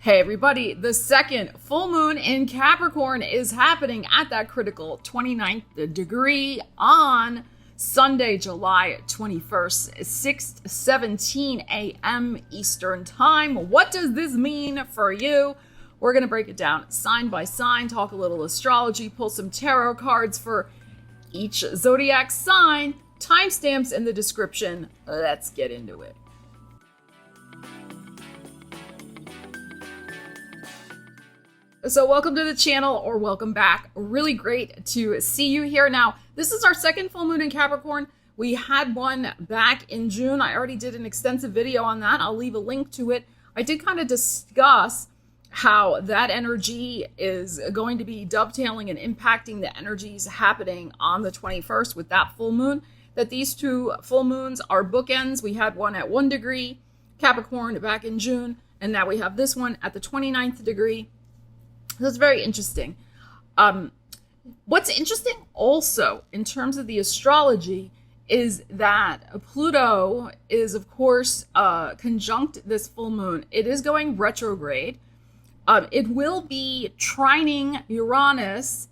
Hey everybody, the second full moon in Capricorn is happening at that critical 29th degree on Sunday, July 21st, 6:17 a.m. Eastern Time. What does this mean for you? We're going to break it down sign by sign, talk a little astrology, pull some tarot cards for each zodiac sign. Timestamps in the description. Let's get into it. So welcome to the channel, or welcome back. Really great to see you here. Now, this is our second full moon in Capricorn. We had one back in June. I already did an extensive video on that. I'll leave a link to it. I did kind of discuss how that energy is going to be dovetailing and impacting the energies happening on the 21st with that full moon, that these two full moons are bookends. We had one at 1 degree Capricorn back in June, and now we have this one at the 29th degree. So it's very interesting. What's interesting also in terms of the astrology is that Pluto is, of course, conjunct this full moon. It is going retrograde. It will be trining Uranus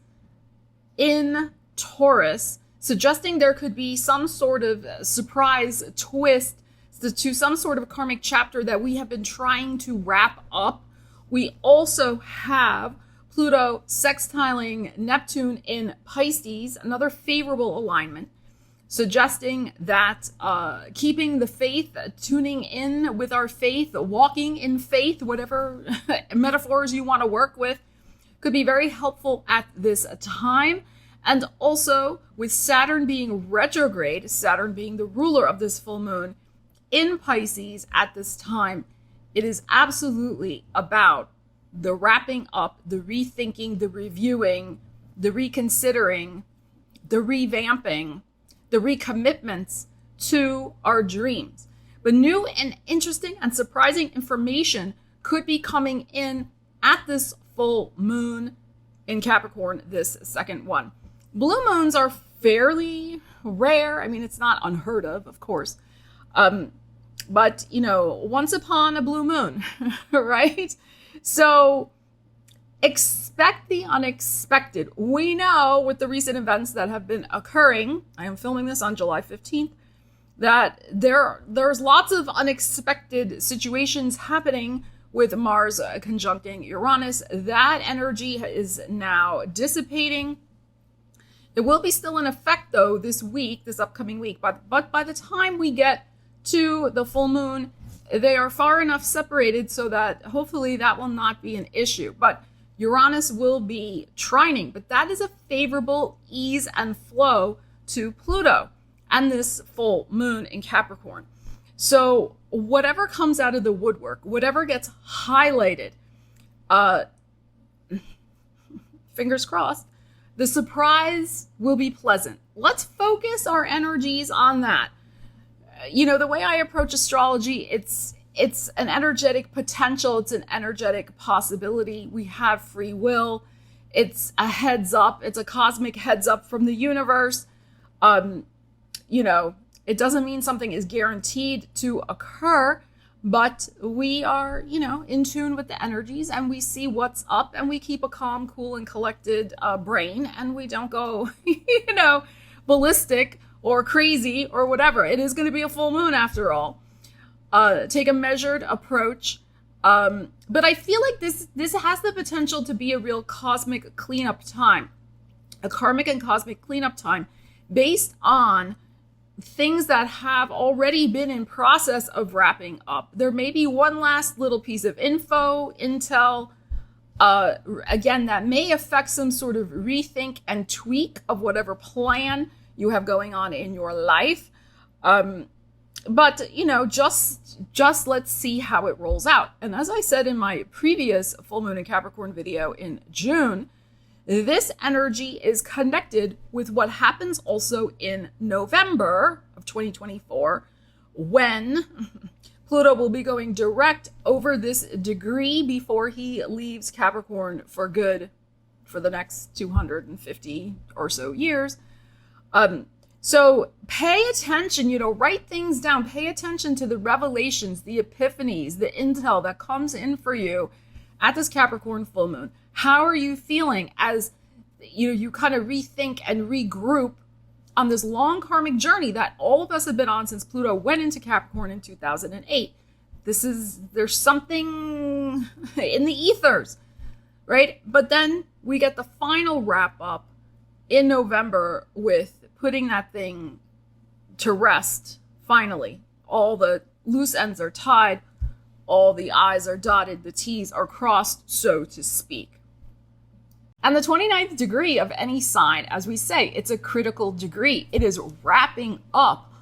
in Taurus, suggesting there could be some sort of surprise twist to some sort of karmic chapter that we have been trying to wrap up. We also have Pluto sextiling Neptune in Pisces, another favorable alignment, suggesting that keeping the faith, tuning in with our faith, walking in faith, whatever metaphors you want to work with, could be very helpful at this time. And also with Saturn being retrograde, Saturn being the ruler of this full moon in Pisces at this time, it is absolutely about the wrapping up, the rethinking, the reviewing, the reconsidering, the revamping, the recommitments to our dreams. But new and interesting and surprising information could be coming in at this full moon in Capricorn, this second one. Blue moons are fairly rare. I mean, it's not unheard of course. But, you know, once upon a blue moon, right? So expect the unexpected. We know with the recent events that have been occurring, I am filming this on July 15th, that there's lots of unexpected situations happening with Mars conjuncting Uranus. That energy is now dissipating. It will be still in effect, though, this week, this upcoming week. But by the time we get to the full moon, they are far enough separated so that hopefully that will not be an issue. But Uranus will be trining, but that is a favorable ease and flow to Pluto and this full moon in Capricorn. So whatever comes out of the woodwork, whatever gets highlighted, fingers crossed, the surprise will be pleasant. Let's focus our energies on that. You know, the way I approach astrology, it's an energetic potential. It's an energetic possibility. We have free will. It's a heads up. It's a cosmic heads up from the universe. You know, it doesn't mean something is guaranteed to occur, but we are, you know, in tune with the energies, and we see what's up, and we keep a calm, cool, and collected brain, and we don't go, you know, ballistic or crazy or whatever. It is going to be a full moon after all. Take a measured approach. But I feel like this has the potential to be a real cosmic cleanup time, a karmic and cosmic cleanup time based on things that have already been in process of wrapping up. There may be one last little piece of intel, again, that may affect some sort of rethink and tweak of whatever plan you have going on in your life. But, you know, just let's see how it rolls out. And as I said in my previous full moon in Capricorn video in June, this energy is connected with what happens also in November of 2024, when Pluto will be going direct over this degree before he leaves Capricorn for good for the next 250 or so years. So pay attention, write things down, pay attention to the revelations, the epiphanies, the intel that comes in for you at this Capricorn full moon. How are you feeling as you kind of rethink and regroup on this long karmic journey that all of us have been on since Pluto went into Capricorn in 2008? There's something in the ethers, right? But then we get the final wrap up in November with putting that thing to rest. Finally, all the loose ends are tied, all the I's are dotted, the T's are crossed, so to speak. And the 29th degree of any sign, as we say, it's a critical degree. It is wrapping up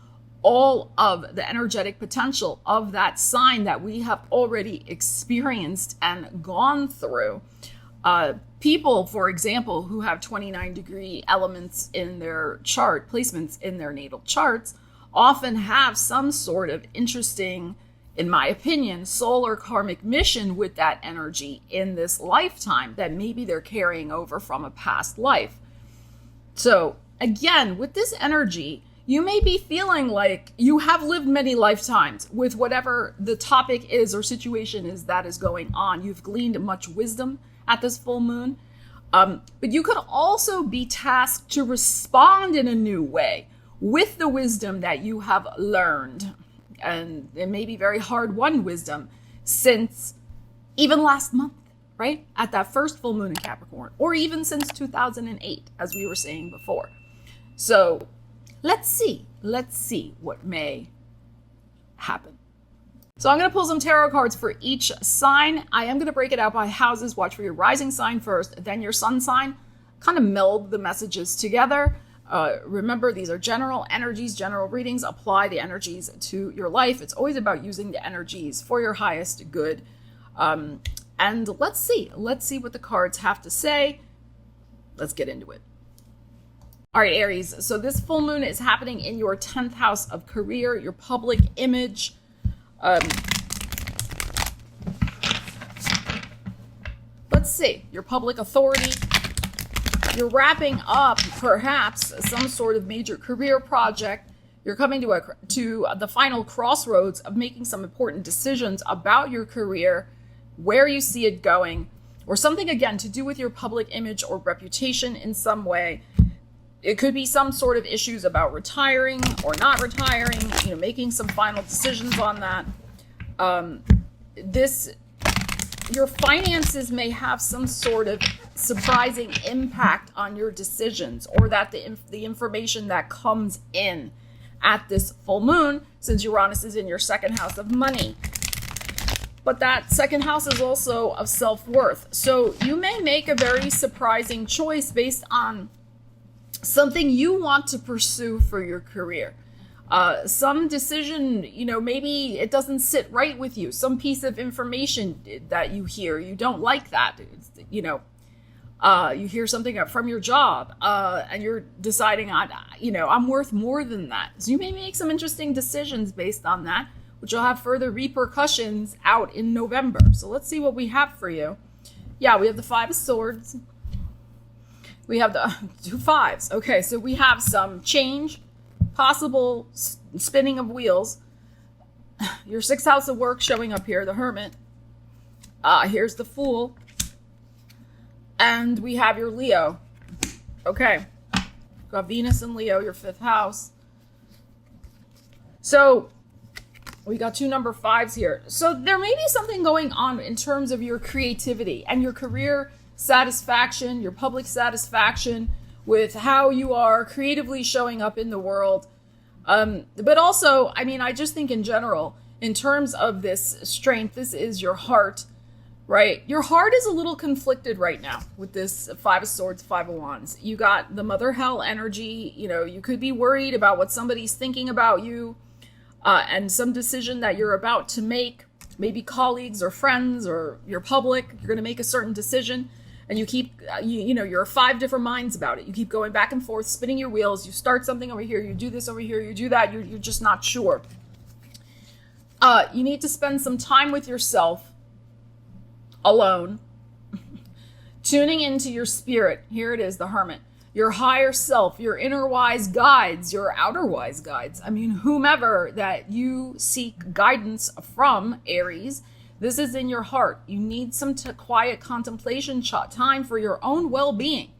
all of the energetic potential of that sign that we have already experienced and gone through. People, for example, who have 29 degree elements in their chart, placements in their natal charts, often have some sort of interesting, in my opinion, solar karmic mission with that energy in this lifetime that maybe they're carrying over from a past life. So again, with this energy, you may be feeling like you have lived many lifetimes with whatever the topic is or situation is that is going on. You've gleaned much wisdom at this full moon. But you could also be tasked to respond in a new way with the wisdom that you have learned. And it may be very hard-won wisdom since even last month, right? At that first full moon in Capricorn, or even since 2008, as we were saying before. So let's see what may happen. So I'm going to pull some tarot cards for each sign. I am going to break it out by houses. Watch for your rising sign first, then your sun sign. Kind of meld the messages together. Remember, these are general energies, general readings. Apply the energies to your life. It's always about using the energies for your highest good. And let's see what the cards have to say. Let's get into it. All right, Aries. So this full moon is happening in your 10th house of career, your public image. Let's see, your public authority. You're wrapping up perhaps some sort of major career project. You're coming to the final crossroads of making some important decisions about your career, where you see it going, or something, again, to do with your public image or reputation in some way. It could be some sort of issues about retiring or not retiring, making some final decisions on that. Your finances may have some sort of surprising impact on your decisions, or that the information that comes in at this full moon, since Uranus is in your second house of money. But that second house is also of self-worth. So you may make a very surprising choice based on something you want to pursue for your career. Some decision, maybe it doesn't sit right with you. Some piece of information that you hear, you don't like that. You hear something from your job, and you're deciding on, I'm worth more than that. So you may make some interesting decisions based on that, which will have further repercussions out in November. So let's see what we have for you. Yeah, we have the 5 of Swords. We have the 2 fives. Okay, so we have some change, possible spinning of wheels. Your 6th house of work showing up here, the Hermit. Here's the Fool. And we have your Leo. Okay. Got Venus and Leo, your 5th house. So we got 2 number 5s here. So there may be something going on in terms of your creativity and your career satisfaction, your public satisfaction with how you are creatively showing up in the world. But also, I just think in general, in terms of this strength, this is your heart, right? Your heart is a little conflicted right now with this 5 of Swords, 5 of Wands. You got the mother hell energy. You could be worried about what somebody's thinking about you, and some decision that you're about to make, maybe colleagues or friends or your public. You're going to make a certain decision. And you keep, you're 5 different minds about it. You keep going back and forth, spinning your wheels. You start something over here, you do this over here, you do that. You're just not sure. You need to spend some time with yourself, alone, tuning into your spirit. Here it is, the Hermit. Your higher self, your inner wise guides, your outer wise guides. Whomever that you seek guidance from, Aries, This is in your heart. You need some quiet contemplation time for your own well-being.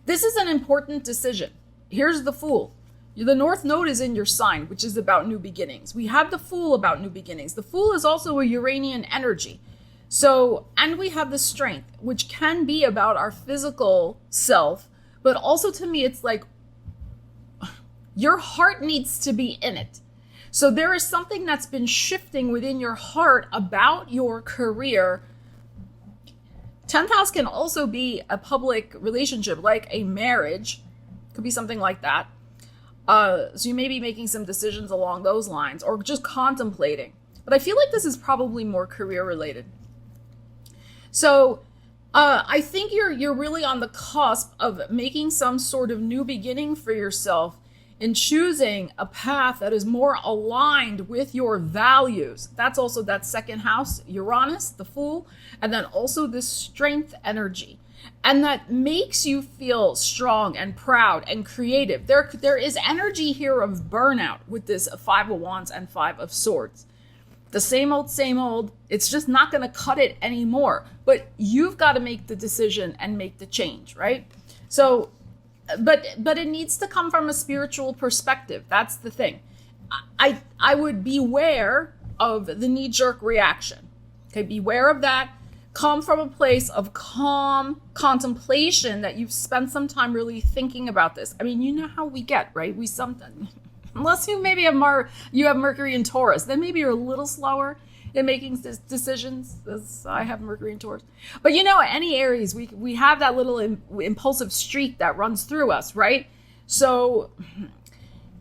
This is an important decision. Here's the Fool. The North Node is in your sign, which is about new beginnings. We have the Fool about new beginnings. The Fool is also a Uranian energy. So, and we have the Strength, which can be about our physical self, but also to me, it's like your heart needs to be in it. So there is something that's been shifting within your heart about your career. 10th house can also be a public relationship, like a marriage. Could be something like that. So you may be making some decisions along those lines or just contemplating. But I feel like this is probably more career related. So I think you're really on the cusp of making some sort of new beginning for yourself in choosing a path that is more aligned with your values. That's also that second house, Uranus, the Fool, and then also this Strength energy. And that makes you feel strong and proud and creative. There is energy here of burnout with this Five of Wands and Five of Swords. The same old, it's just not going to cut it anymore. But you've got to make the decision and make the change, right? So, but it needs to come from a spiritual perspective. That's the thing. I would beware of the knee-jerk reaction. Okay, beware of that. Come from a place of calm contemplation that you've spent some time really thinking about this. I mean, you know how we get, right? We sometimes, unless you maybe you have Mercury in Taurus, then maybe you're a little slower in making decisions, as I have Mercury in Taurus. But you know, any Aries, we have that little impulsive streak that runs through us, right? So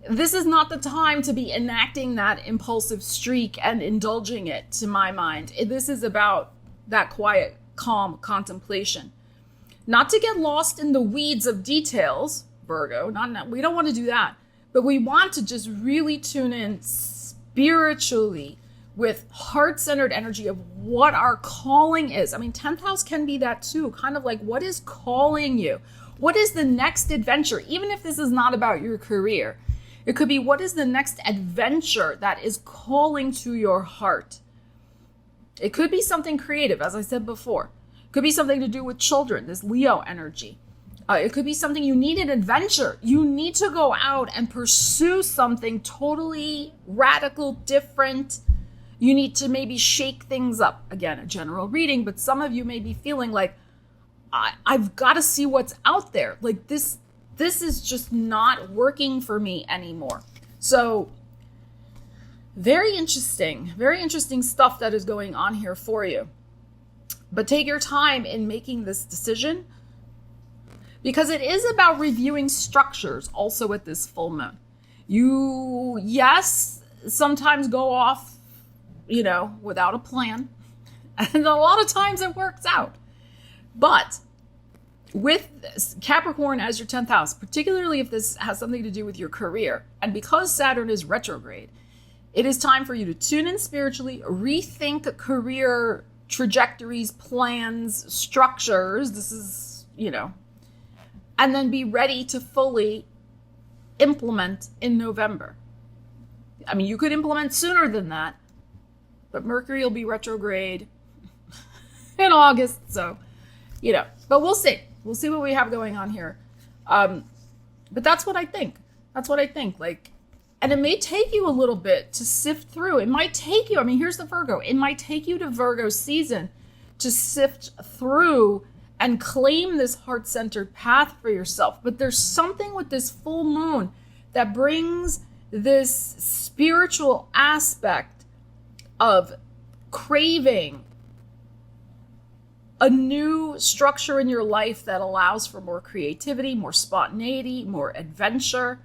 this is not the time to be enacting that impulsive streak and indulging it, to my mind. This is about that quiet, calm contemplation. Not to get lost in the weeds of details, Virgo, we don't want to do that, but we want to just really tune in spiritually with heart-centered energy of what our calling is. I mean, 10th house can be that too, kind of like what is calling you? What is the next adventure? Even if this is not about your career, it could be what is the next adventure that is calling to your heart? It could be something creative, as I said before. It could be something to do with children, this Leo energy. It could be something you need an adventure. You need to go out and pursue something totally radical, different. You need to maybe shake things up. Again, a general reading, but some of you may be feeling like, I've got to see what's out there. Like this is just not working for me anymore. So very interesting stuff that is going on here for you. But take your time in making this decision, because it is about reviewing structures also at this full moon. You, yes, sometimes go off, without a plan. And a lot of times it works out. But with Capricorn as your 10th house, particularly if this has something to do with your career, and because Saturn is retrograde, it is time for you to tune in spiritually, rethink career trajectories, plans, structures. This is, and then be ready to fully implement in November. I mean, you could implement sooner than that, but Mercury will be retrograde in August. So, but we'll see. We'll see what we have going on here. But that's what I think. And it may take you a little bit to sift through. It might take you, here's the Virgo. It might take you to Virgo season to sift through and claim this heart-centered path for yourself. But there's something with this full moon that brings this spiritual aspect of craving a new structure in your life that allows for more creativity, more spontaneity, more adventure.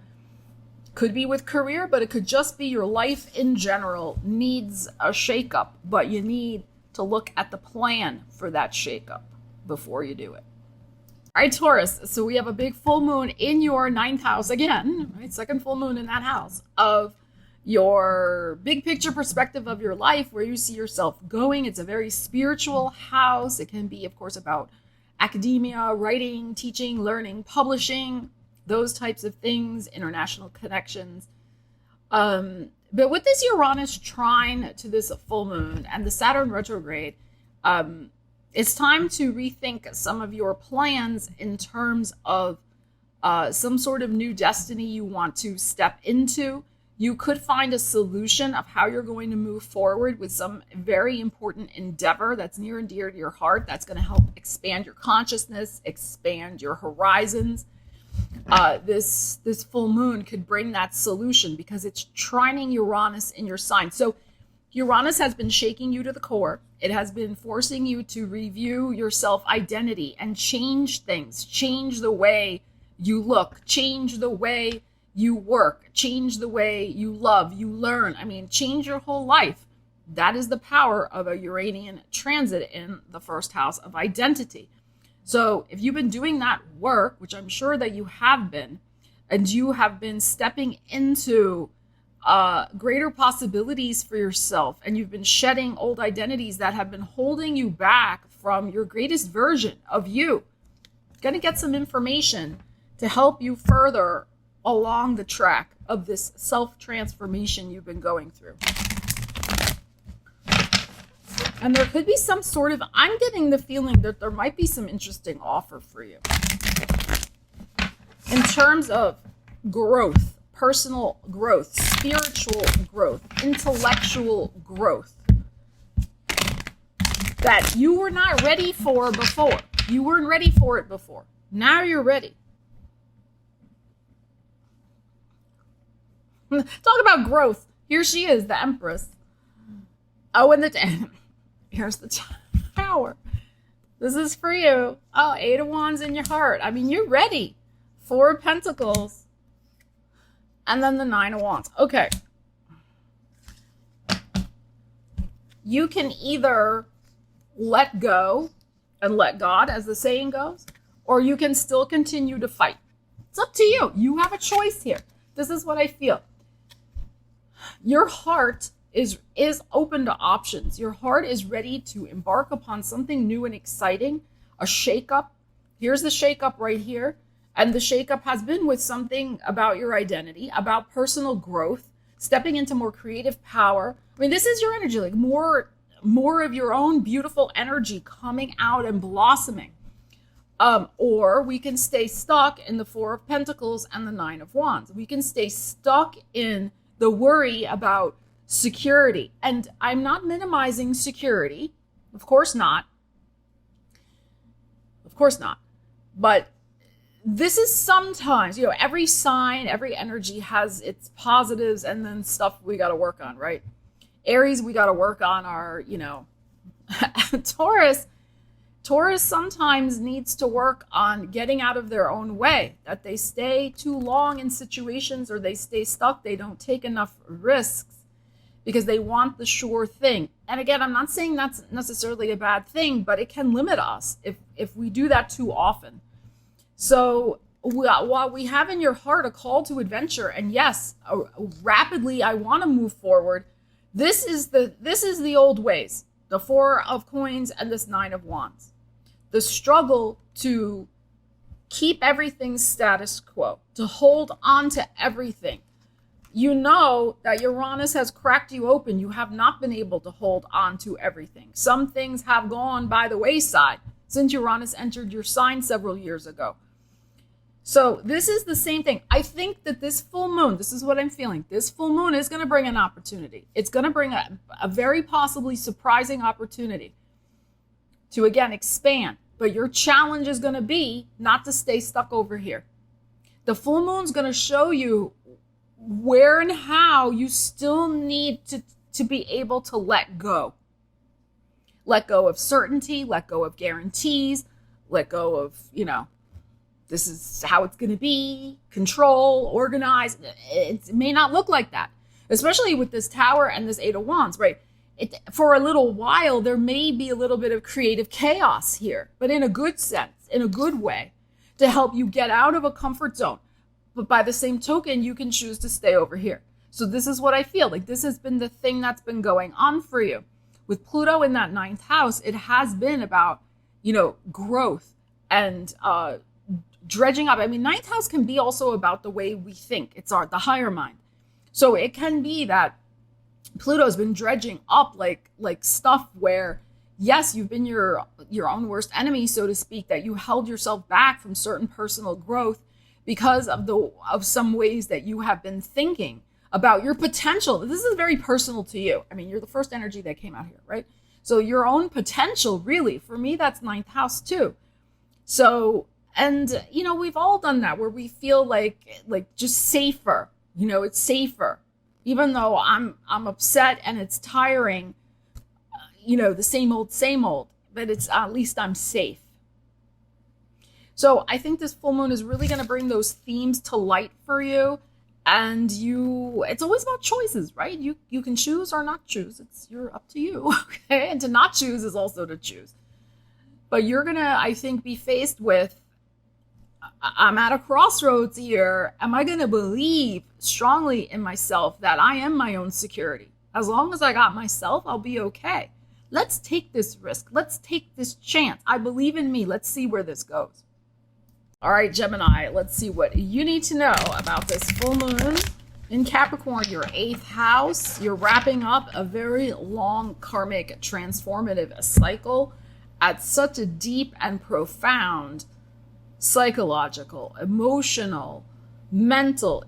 Could be with career, but it could just be your life in general needs a shakeup, but you need to look at the plan for that shakeup before you do it. All right, Taurus. So we have a big full moon in your 9th house again, right? Second full moon in that house of your big picture perspective of your life, where you see yourself going. It's a very spiritual house. It can be, of course, about academia, writing, teaching, learning, publishing, those types of things, international connections. But with this Uranus trine to this full moon and the Saturn retrograde, it's time to rethink some of your plans in terms of some sort of new destiny you want to step into. You could find a solution of how you're going to move forward with some very important endeavor that's near and dear to your heart, that's going to help expand your consciousness, expand your horizons. This full moon could bring that solution because it's trining Uranus in your sign. So Uranus has been shaking you to the core. It has been forcing you to review your self-identity and change things, change the way you look, change the way you work, change the way you love, you learn. I mean, change your whole life. That is the power of a Uranian transit in the first house of identity. So if you've been doing that work, which I'm sure that you have been, and you have been stepping into greater possibilities for yourself, and you've been shedding old identities that have been holding you back from your greatest version of you, going to get some information to help you further along the track of this self-transformation you've been going through. And there could be some sort of, I'm getting the feeling that there might be some interesting offer for you in terms of growth, personal growth, spiritual growth, intellectual growth that you were not ready for before. You weren't ready for it before. Now you're ready. Talk about growth. Here she is, the Empress. Oh, and here's the Tower. This is for you. Oh, 8 of Wands in your heart. I mean, you're ready. 4 of Pentacles. And then the 9 of Wands. Okay. You can either let go and let God, as the saying goes, or you can still continue to fight. It's up to you. You have a choice here. This is what I feel. Your heart is open to options. Your heart is ready to embark upon something new and exciting, a shakeup. Here's the shakeup right here. And the shakeup has been with something about your identity, about personal growth, stepping into more creative power. I mean, this is your energy, like more of your own beautiful energy coming out and blossoming. Or we can stay stuck in the 4 of Pentacles and the 9 of Wands. We can stay stuck in the worry about security. And I'm not minimizing security. Of course not. Of course not. But this is sometimes, every sign, every energy has its positives and then stuff we got to work on, right? Aries, we got to work on our, Taurus sometimes needs to work on getting out of their own way, that they stay too long in situations or they stay stuck. They don't take enough risks because they want the sure thing. And again, I'm not saying that's necessarily a bad thing, but it can limit us if we do that too often. So while we have in your heart a call to adventure, and yes, rapidly I want to move forward, this is the old ways, the 4 of Coins and this 9 of Wands. The struggle to keep everything status quo, to hold on to everything. You know that Uranus has cracked you open. You have not been able to hold on to everything. Some things have gone by the wayside since Uranus entered your sign several years ago. So this is the same thing. I think that this full moon, this is what I'm feeling. This full moon is going to bring an opportunity. It's going to bring a very possibly surprising opportunity to, again, expand. But your challenge is going to be not to stay stuck over here. The full moon's going to show you where and how you still need to be able to let go. Let go of certainty, let go of guarantees, let go of, this is how it's going to be, control, organize. It may not look like that, especially with this Tower and this 8 of Wands, right? For a little while, there may be a little bit of creative chaos here, but in a good sense, in a good way, to help you get out of a comfort zone. But by the same token, you can choose to stay over here. So this is what I feel like. This has been the thing that's been going on for you. With Pluto in that 9th house, it has been about, growth and dredging up. I mean, 9th house can be also about the way we think. It's the higher mind. So it can be that Pluto's been dredging up like stuff where, yes, you've been your own worst enemy, so to speak, that you held yourself back from certain personal growth because of some ways that you have been thinking about your potential. This is very personal to you. I mean, you're the first energy that came out here, right? So your own potential, really, for me, that's ninth house too. So, and we've all done that where we feel like just safer. It's safer, even though I'm upset and it's tiring. The same old, but it's at least I'm safe. So I think this full moon is really going to bring those themes to light for you. And it's always about choices, right? You can choose or not choose. You're up to you. Okay. And to not choose is also to choose. But you're going to, I think, be faced with, I'm at a crossroads here. Am I going to believe strongly in myself that I am my own security? As long as I got myself, I'll be okay. Let's take this risk. Let's take this chance. I believe in me. Let's see where this goes. All right, Gemini, let's see what you need to know about this full moon in Capricorn, your 8th house. You're wrapping up a very long karmic transformative cycle at such a deep and profound psychological, emotional, mental,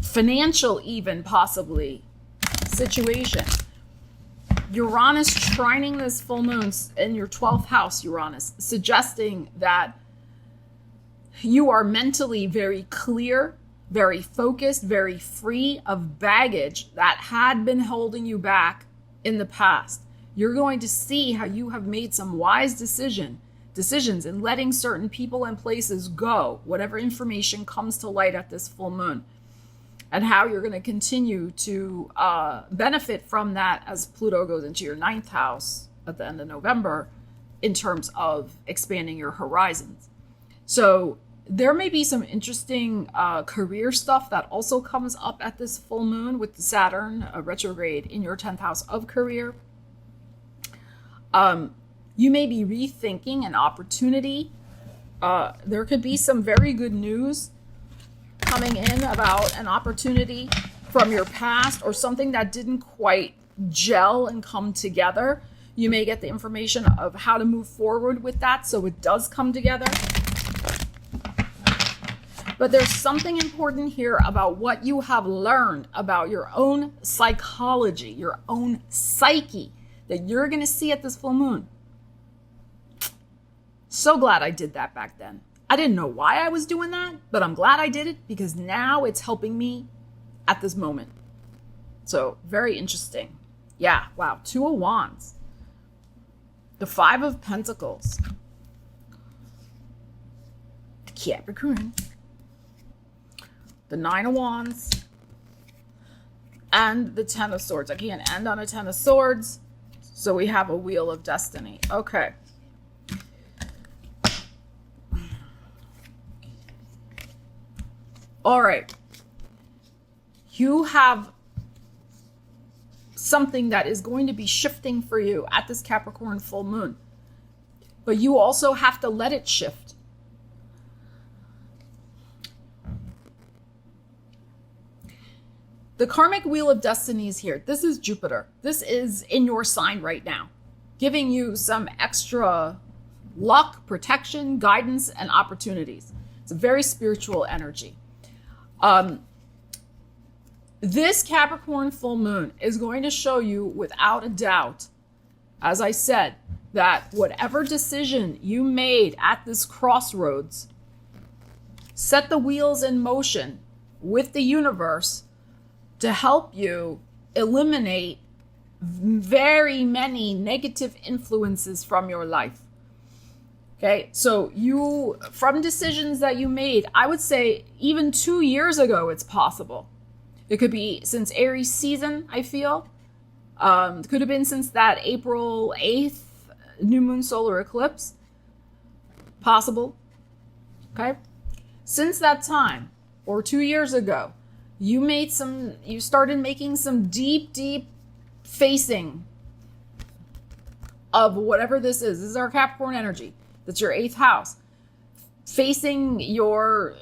financial even possibly situation. Uranus trining this full moon in your 12th house, Uranus, suggesting that you are mentally very clear, very focused, very free of baggage that had been holding you back in the past. You're going to see how you have made some wise decisions in letting certain people and places go, whatever information comes to light at this full moon, and how you're going to continue to benefit from that as Pluto goes into your 9th house at the end of November in terms of expanding your horizons. So there may be some interesting career stuff that also comes up at this full moon with the Saturn retrograde in your 10th house of career. You may be rethinking an opportunity. There could be some very good news coming in about an opportunity from your past or something that didn't quite gel and come together. You may get the information of how to move forward with that so it does come together. But there's something important here about what you have learned about your own psychology, your own psyche, that you're going to see at this full moon. So glad I did that back then. I didn't know why I was doing that, but I'm glad I did it because now it's helping me at this moment. So very interesting. Yeah, wow, 2 of Wands. The 5 of Pentacles. The Capricorn. The 9 of Wands. And the 10 of Swords. I can't end on a 10 of Swords. So we have a Wheel of Destiny. Okay. All right. You have something that is going to be shifting for you at this Capricorn full moon. But you also have to let it shift. The karmic Wheel of Destiny is here. This is Jupiter. This is in your sign right now, giving you some extra luck, protection, guidance, and opportunities. It's a very spiritual energy. This Capricorn full moon is going to show you without a doubt, as I said, that whatever decision you made at this crossroads, set the wheels in motion with the universe to help you eliminate very many negative influences from your life. Okay, so from decisions that you made, I would say even 2 years ago, it's possible. It could be since Aries season, I feel. It could have been since that April 8th new moon solar eclipse. Possible. Okay. Since that time, or 2 years ago, you started making some deep facing of whatever this is. This is our Capricorn energy. That's your 8th house. Facing your,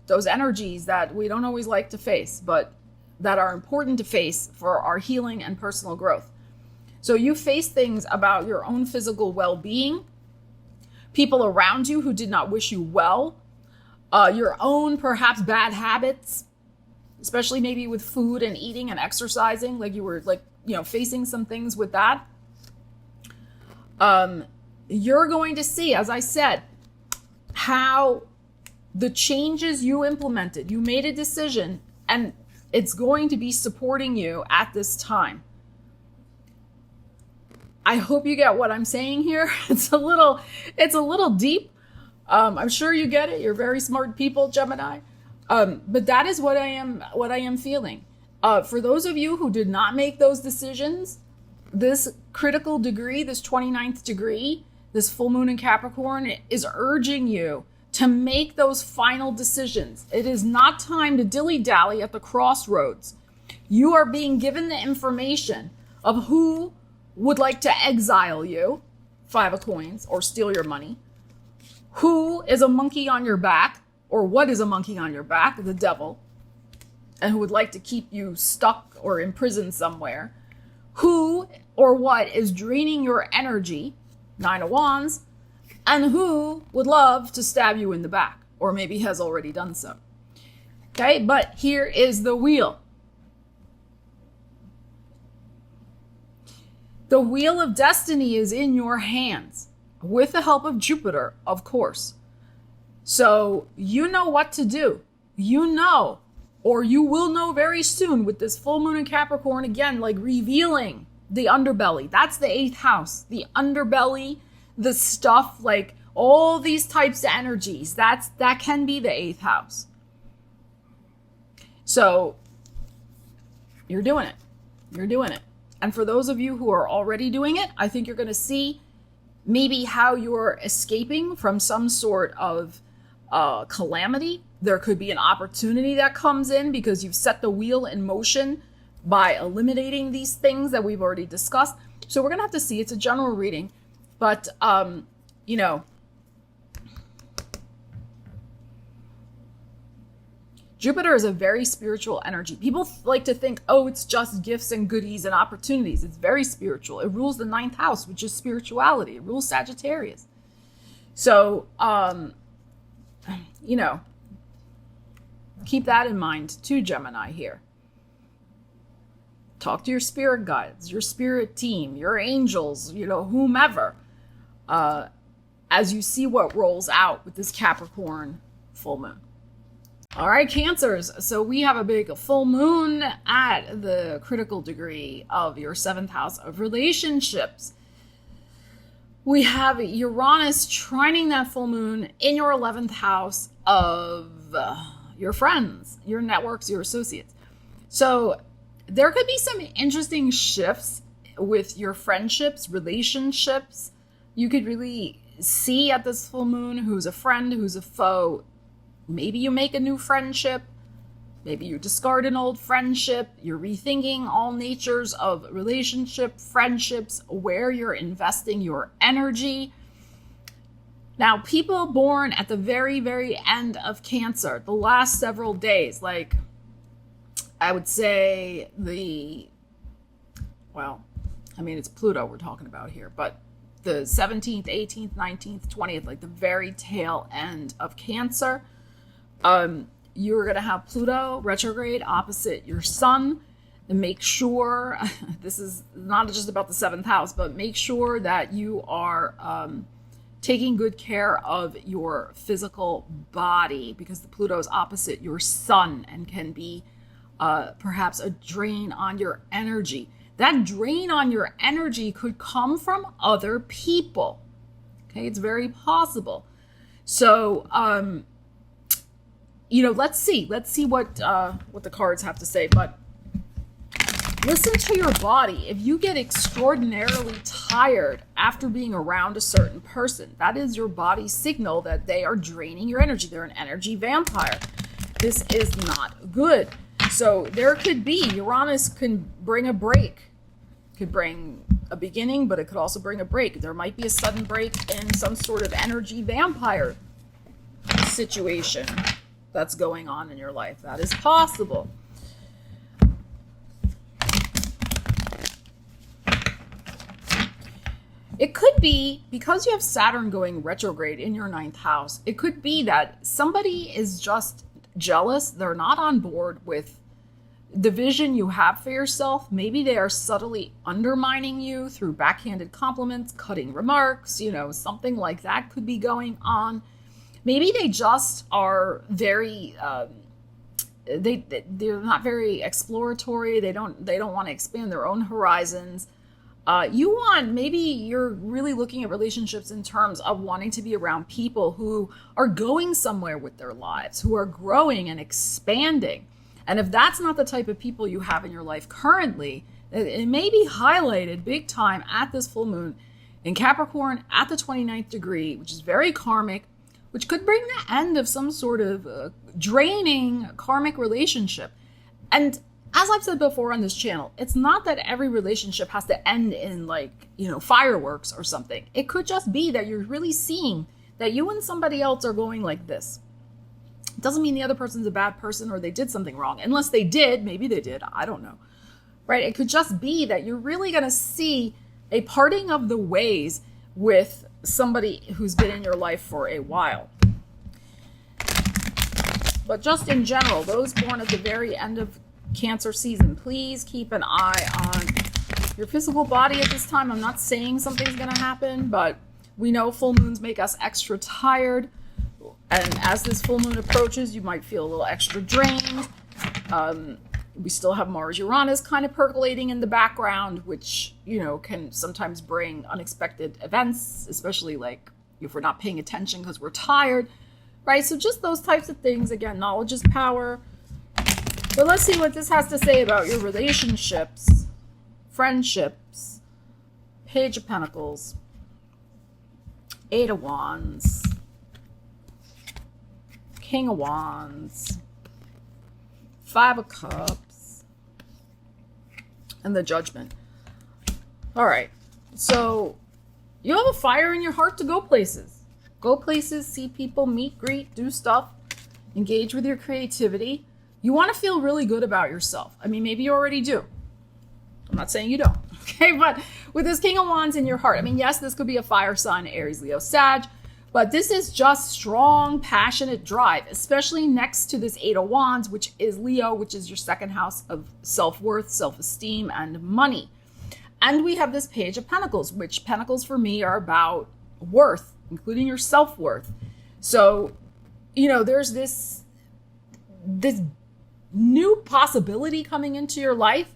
those energies that we don't always like to face, but that are important to face for our healing and personal growth. So you face things about your own physical well-being, people around you who did not wish you well, your own perhaps bad habits, especially maybe with food and eating and exercising, like you were facing some things with that. You're going to see, as I said, how the changes you implemented, you made a decision, and it's going to be supporting you at this time. I hope you get what I'm saying here. It's a little deep. I'm sure you get it. You're very smart people, Gemini. But that is what I am feeling. For those of you who did not make those decisions, this critical degree, this 29th degree, this full moon in Capricorn is urging you to make those final decisions. It is not time to dilly-dally at the crossroads. You are being given the information of who would like to exile you, 5 of coins, or steal your money, who is a monkey on your back, or what is a monkey on your back, the devil, and who would like to keep you stuck or imprisoned somewhere, who or what is draining your energy, 9 of wands, and who would love to stab you in the back, or maybe has already done so. Okay, but here is the wheel. The wheel of destiny is in your hands, with the help of Jupiter, of course. So you know what to do. You know, or you will know very soon with this full moon in Capricorn, again, like revealing the underbelly. That's the 8th house, the underbelly, the stuff, like all these types of energies. That can be the 8th house. So you're doing it. You're doing it. And for those of you who are already doing it, I think you're going to see maybe how you're escaping from some sort of calamity. There could be an opportunity that comes in because you've set the wheel in motion by eliminating these things that we've already discussed. So we're going to have to see. It's a general reading. But, Jupiter is a very spiritual energy. People like to think, oh, it's just gifts and goodies and opportunities. It's very spiritual. It rules the 9th house, which is spirituality. It rules Sagittarius. So, keep that in mind too, Gemini here. Talk to your spirit guides, your spirit team, your angels, whomever, as you see what rolls out with this Capricorn full moon. All right, Cancers. So we have a big full moon at the critical degree of your 7th house of relationships. We have Uranus trining that full moon in your 11th house of your friends, your networks, your associates. So there could be some interesting shifts with your friendships, relationships. You could really see at this full moon who's a friend, who's a foe. Maybe you make a new friendship. Maybe you discard an old friendship. You're rethinking all natures of relationship, friendships, where you're investing your energy. Now, people born at the very, very end of Cancer, the last several days, like I would say it's Pluto we're talking about here, but the 17th, 18th, 19th, 20th, like the very tail end of Cancer, you're going to have Pluto retrograde opposite your sun. And make sure, this is not just about the 7th house, but make sure that you are taking good care of your physical body, because the Pluto is opposite your sun and can be perhaps a drain on your energy. That drain on your energy could come from other people. Okay, it's very possible. So, let's see what the cards have to say. But listen to your body. If you get extraordinarily tired after being around a certain person, that is your body's signal that they are draining your energy. They're an energy vampire. This is not good. So there could be, Uranus can bring a break. Could bring a beginning, but it could also bring a break. There might be a sudden break in some sort of energy vampire situation that's going on in your life. That is possible. It could be because you have Saturn going retrograde in your 9th house. It could be that somebody is just jealous. They're not on board with the vision you have for yourself. Maybe they are subtly undermining you through backhanded compliments, cutting remarks, you know, something like that could be going on. Maybe they just are very, they're not very exploratory. They don't want to expand their own horizons. Maybe you're really looking at relationships in terms of wanting to be around people who are going somewhere with their lives, who are growing and expanding. And if that's not the type of people you have in your life currently, it may be highlighted big time at this full moon in Capricorn at the 29th degree, which is very karmic, which could bring the end of some sort of draining karmic relationship. And as I've said before on this channel, it's not that every relationship has to end in fireworks or something. It could just be that you're really seeing that you and somebody else are going like this. It doesn't mean the other person's a bad person or they did something wrong. Unless they did, maybe they did, I don't know. Right? It could just be that you're really going to see a parting of the ways with somebody who's been in your life for a while. But just in general, those born at the very end of Cancer season, please keep an eye on your physical body at this time. I'm not saying something's going to happen, but we know full moons make us extra tired. And as this full moon approaches, you might feel a little extra drained. We still have Mars Uranus kind of percolating in the background, which, can sometimes bring unexpected events, especially if we're not paying attention because we're tired, right? So just those types of things. Again, knowledge is power. But let's see what this has to say about your relationships, friendships, Page of Pentacles, Eight of Wands, King of Wands, Five of Cups, and the Judgment. All right. So you have a fire in your heart to go places. Go places, see people, meet, greet, do stuff, engage with your creativity. You want to feel really good about yourself. I mean, maybe you already do. I'm not saying you don't. Okay. But with this King of Wands in your heart, I mean, yes, this could be a fire sign, Aries, Leo, Sag. But this is just strong, passionate drive, especially next to this Eight of Wands, which is Leo, which is your second house of self-worth, self-esteem, and money. And we have this Page of Pentacles, which Pentacles for me are about worth, including your self-worth. So, there's this new possibility coming into your life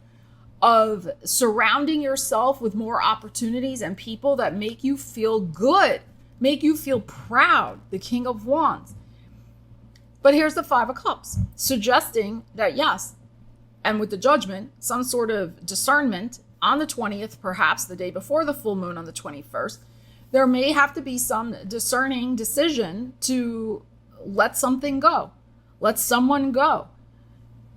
of surrounding yourself with more opportunities and people that make you feel good, make you feel proud, the King of Wands. But here's the Five of Cups, suggesting that yes, and with the Judgment, some sort of discernment on the 20th, perhaps the day before the full moon on the 21st, there may have to be some discerning decision to let something go, let someone go.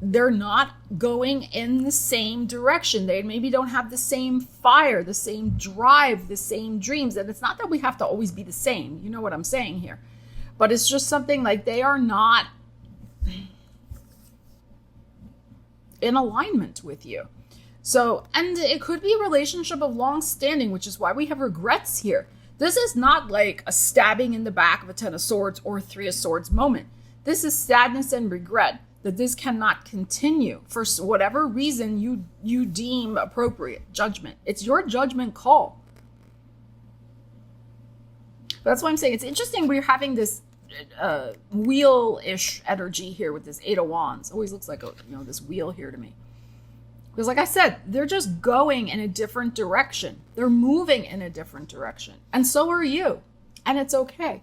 They're not going in the same direction. They maybe don't have the same fire, the same drive, the same dreams. And it's not that we have to always be the same. You know what I'm saying here. But it's just something like they are not in alignment with you. So, and it could be a relationship of long standing, which is why we have regrets here. This is not like a stabbing in the back of a Ten of Swords or a Three of Swords moment. This is sadness and regret that this cannot continue for whatever reason you deem appropriate. Judgment. It's your judgment call. But that's why I'm saying it's interesting. We're having this wheel-ish energy here with this Eight of Wands. Always looks like this wheel here to me. Because like I said, they're just going in a different direction. They're moving in a different direction. And so are you. And it's okay.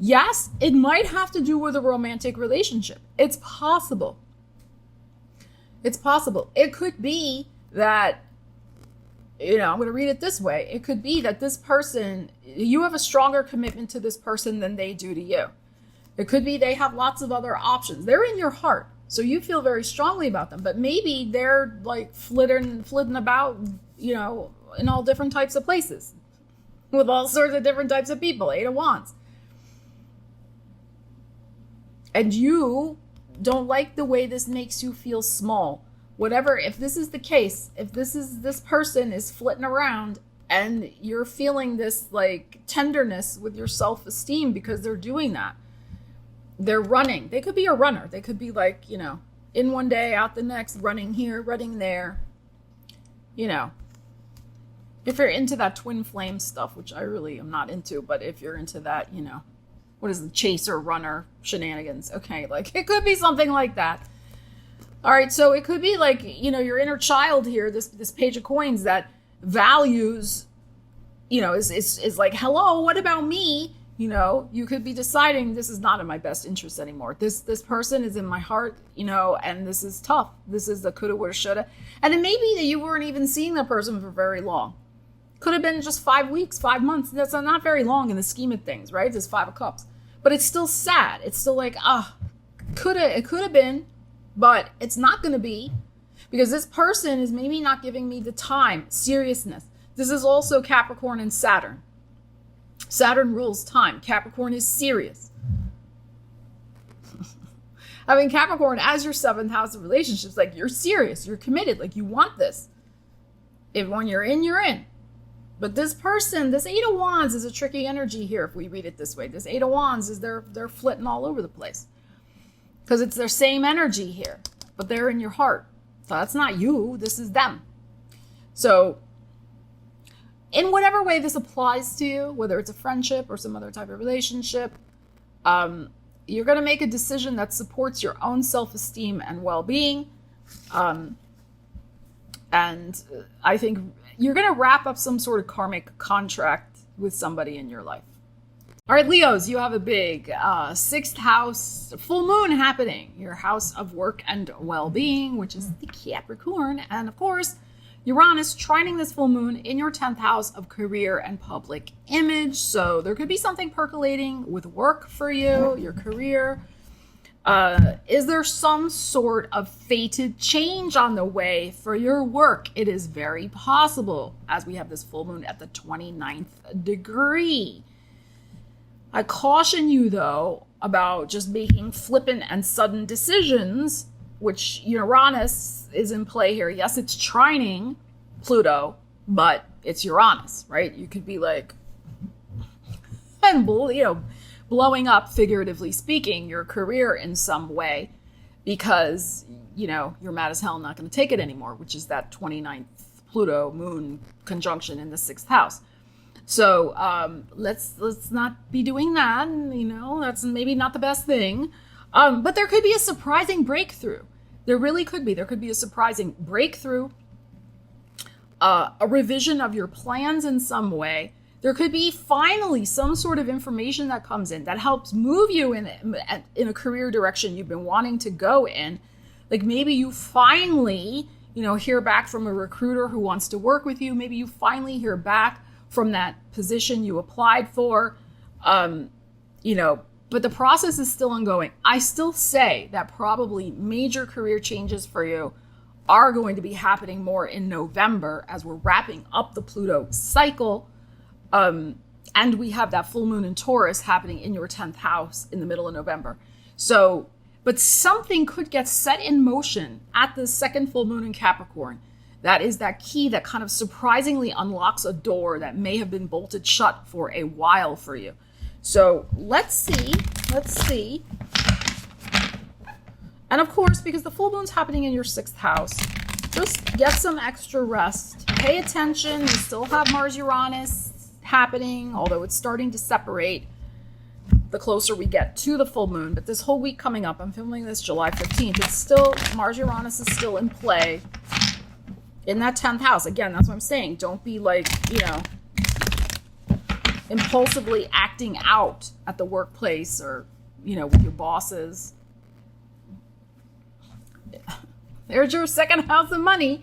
Yes, it might have to do with a romantic relationship. It's possible. It's possible. It could be that, I'm going to read it this way. It could be that this person, you have a stronger commitment to this person than they do to you. It could be they have lots of other options. They're in your heart. So you feel very strongly about them, but maybe they're like flitting about, in all different types of places with all sorts of different types of people. Eight of Wands. And you don't like the way this makes you feel small. Whatever, if this is the case, if this person is flitting around And you're feeling this like tenderness with your self-esteem because they're doing that. They're running. They could be a runner. They could be like, you know, in one day, out the next, running here, running there. You know, if you're into that twin flame stuff, which I really am not into, but if you're into that, you know, what is the chaser runner shenanigans? Okay, like it could be something like that. All right, so it could be like, you know, your inner child here, this page of coins that values, you know, is like, hello, what about me? You know, you could be deciding this is not in my best interest anymore. This person is in my heart, you know, and this is tough. This is the coulda, woulda, shoulda. And it may be that you weren't even seeing that person for very long. Could have been just 5 weeks, 5 months. That's not very long in the scheme of things, right? There's 5 of Cups. But it's still sad. It's still like, it could have been, but it's not going to be. Because this person is maybe not giving me the time, seriousness. This is also Capricorn and Saturn. Saturn rules time. Capricorn is serious. Having Capricorn as your 7th house of relationships, like you're serious, you're committed, like you want this. If when you're in, you're in. But this person, this 8 of Wands is a tricky energy here if we read it this way. This 8 of Wands is they're flitting all over the place. Because it's their same energy here, but they're in your heart. So that's not you, this is them. So in whatever way this applies to you, whether it's a friendship or some other type of relationship, you're going to make a decision that supports your own self-esteem and well-being. And I think you're going to wrap up some sort of karmic contract with somebody in your life. All right, Leos, you have a big 6th house full moon happening. Your house of work and well-being, which is the Capricorn. And of course, Uranus trining this full moon in your 10th house of career and public image. So there could be something percolating with work for you, your career. Is there some sort of fated change on the way for your work? It is very possible, as we have this full moon at the 29th degree. I caution you, though, about just making flippant and sudden decisions, which Uranus is in play here. Yes, it's trining Pluto, but it's Uranus, right? You could be like, and blowing up, figuratively speaking, your career in some way because, you're mad as hell not going to take it anymore, which is that 29th Pluto moon conjunction in the 6th house. So let's not be doing that. That's maybe not the best thing. But there could be a surprising breakthrough. There really could be. There could be a surprising breakthrough, a revision of your plans in some way. There could be finally some sort of information that comes in that helps move you in a career direction you've been wanting to go in. Like maybe you finally, hear back from a recruiter who wants to work with you. Maybe you finally hear back from that position you applied for, but the process is still ongoing. I still say that probably major career changes for you are going to be happening more in November as we're wrapping up the Pluto cycle. And we have that full moon in Taurus happening in your 10th house in the middle of November. So, but something could get set in motion at the second full moon in Capricorn. That is that key that kind of surprisingly unlocks a door that may have been bolted shut for a while for you. So let's see. And of course, because the full moon's happening in your 6th house, just get some extra rest. Pay attention. You still have Mars-Uranus happening, although it's starting to separate the closer we get to the full moon. But this whole week coming up, I'm filming this July 15th, it's still, Mars-Uranus is still in play in that 10th house. Again, that's what I'm saying. Don't be like, impulsively acting out at the workplace or, with your bosses. There's your 2nd house of money.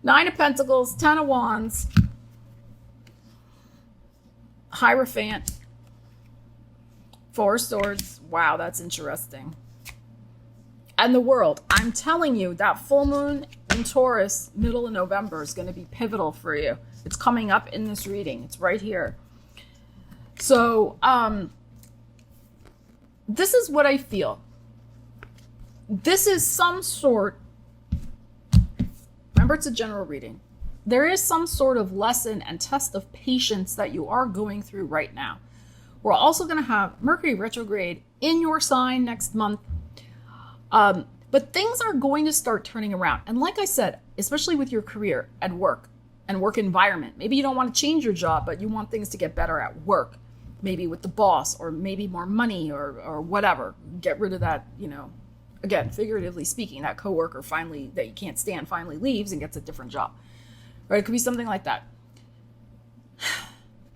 9 of Pentacles, 10 of Wands, Hierophant, 4 of Swords. Wow, that's interesting. And the World. I'm telling you, that full moon in Taurus, middle of November, is going to be pivotal for you. It's coming up in this reading. It's right here. So, this is what I feel. This is some sort, remember it's a general reading. there is some sort of lesson and test of patience that you are going through right now. We're also going to have Mercury retrograde in your sign next month. But things are going to start turning around. And like I said, especially with your career and work environment, maybe you don't want to change your job, but you want things to get better at work, maybe with the boss, or maybe more money, or whatever. Get rid of that, again, figuratively speaking, that coworker that you can't stand finally leaves and gets a different job. Right? It could be something like that.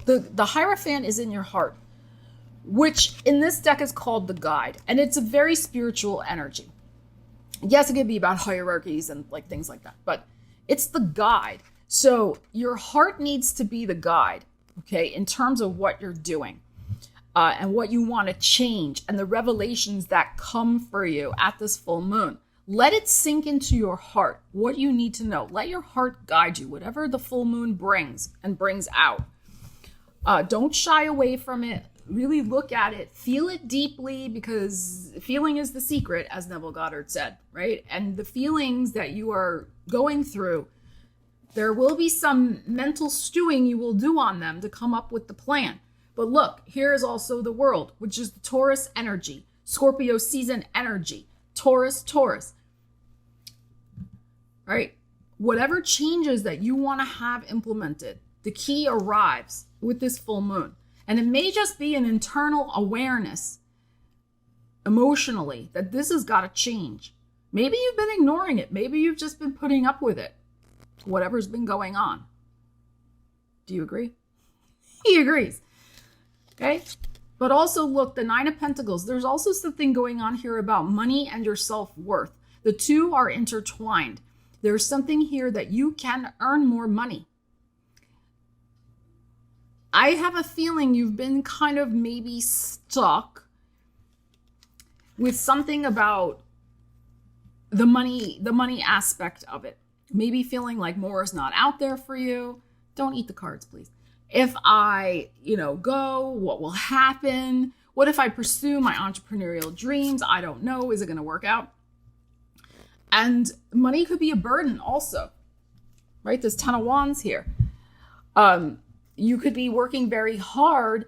The Hierophant is in your heart, which in this deck is called the guide. And it's a very spiritual energy. Yes, it could be about hierarchies and like things like that, but it's the guide. So your heart needs to be the guide, okay, in terms of what you're doing and what you want to change and the revelations that come for you at this full moon. Let it sink into your heart what you need to know. Let your heart guide you, whatever the full moon brings and brings out. Don't shy away from it. Really look at it, feel it deeply, because feeling is the secret, as Neville Goddard said, right? And the feelings that you are going through, there will be some mental stewing you will do on them to come up with the plan. But look, here is also the world, which is the Taurus energy, Scorpio season energy, Taurus. Right? Whatever changes that you want to have implemented, the key arrives with this full moon. And it may just be an internal awareness emotionally that this has got to change. Maybe you've been ignoring it. Maybe you've just been putting up with it. Whatever's been going on. Do you agree? He agrees. Okay. But also look, the Nine of Pentacles, there's also something going on here about money and your self-worth. The two are intertwined. There's something here that you can earn more money. I have a feeling you've been kind of maybe stuck with something about the money aspect of it. Maybe feeling like more is not out there for you. Don't eat the cards, please. If I, go, what will happen? What if I pursue my entrepreneurial dreams? I don't know. Is it going to work out? And money could be a burden also, right? There's 10 of Wands here. You could be working very hard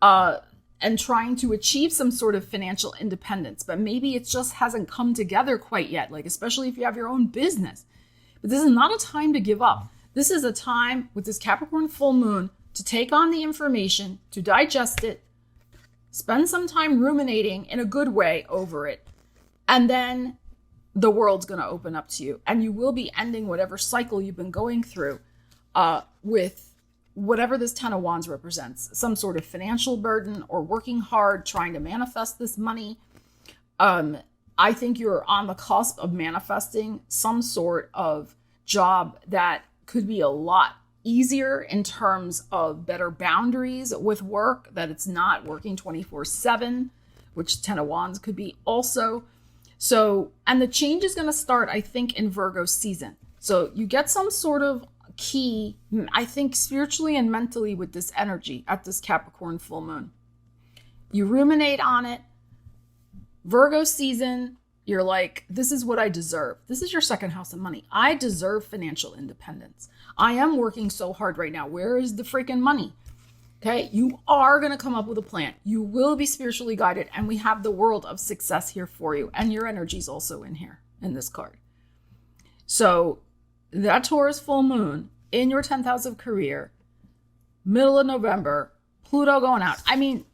and trying to achieve some sort of financial independence, but maybe it just hasn't come together quite yet, like especially if you have your own business. But this is not a time to give up. This is a time with this Capricorn full moon to take on the information, to digest it, spend some time ruminating in a good way over it, and then the world's going to open up to you, and you will be ending whatever cycle you've been going through with whatever this 10 of Wands represents, some sort of financial burden or working hard, trying to manifest this money. I think you're on the cusp of manifesting some sort of job that could be a lot easier in terms of better boundaries with work, that it's not working 24/7, which 10 of Wands could be also. So, and the change is going to start, I think, in Virgo season. So you get some sort of key, I think, spiritually and mentally with this energy at this Capricorn full moon. You ruminate on it. Virgo season, you're like, this is what I deserve. This is your second house of money. I deserve financial independence. I am working so hard right now. Where is the freaking money? Okay, you are going to come up with a plan. You will be spiritually guided, and we have the world of success here for you. And your energy is also in here, in this card. So that Taurus full moon in your 10th house of career, middle of November, Pluto going out. I mean,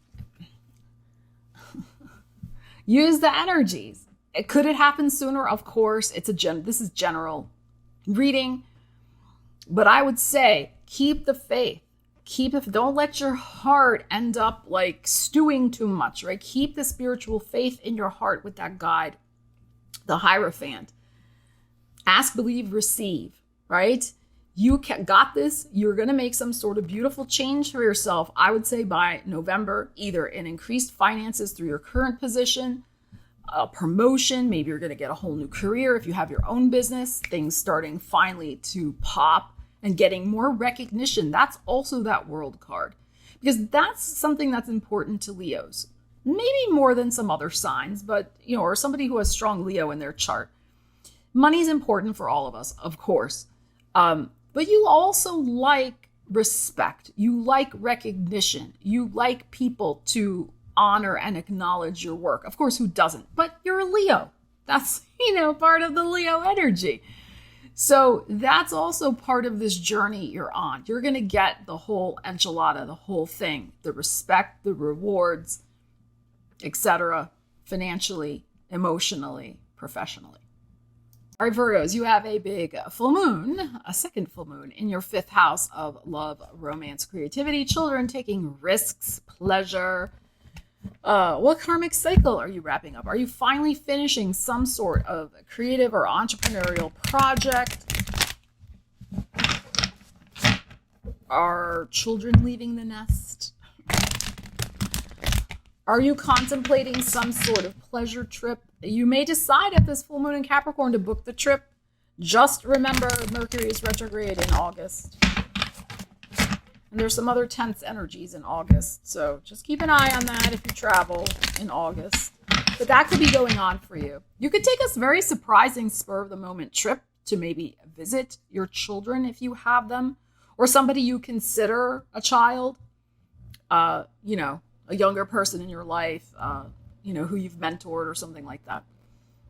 use the energies. Could it happen sooner? Of course. This is general reading. But I would say keep the faith. Don't let your heart end up like stewing too much, right? Keep the spiritual faith in your heart with that guide, the Hierophant. Ask, believe, receive, right? You got this. You're going to make some sort of beautiful change for yourself, I would say by November, either in increased finances through your current position, a promotion, maybe you're going to get a whole new career if you have your own business, things starting finally to pop and getting more recognition. That's also that World card, because that's something that's important to Leos, maybe more than some other signs, but, or somebody who has strong Leo in their chart. Money is important for all of us, of course. but you also like respect. You like recognition. You like people to honor and acknowledge your work. Of course, who doesn't? But you're a Leo. That's, part of the Leo energy. So that's also part of this journey you're on. You're going to get the whole enchilada, the whole thing, the respect, the rewards, etc., financially, emotionally, professionally. All right, Virgos, you have a big full moon, a second full moon in your 5th house of love, romance, creativity, children, taking risks, pleasure. What karmic cycle are you wrapping up? Are you finally finishing some sort of creative or entrepreneurial project? Are children leaving the nest? Are you contemplating some sort of pleasure trip? You may decide at this full moon in Capricorn to book the trip. Just remember, Mercury is retrograde in August. And there's some other tense energies in August. So just keep an eye on that if you travel in August. But that could be going on for you. You could take a very surprising spur-of-the-moment trip to maybe visit your children if you have them, or somebody you consider a child, a younger person in your life, who you've mentored or something like that,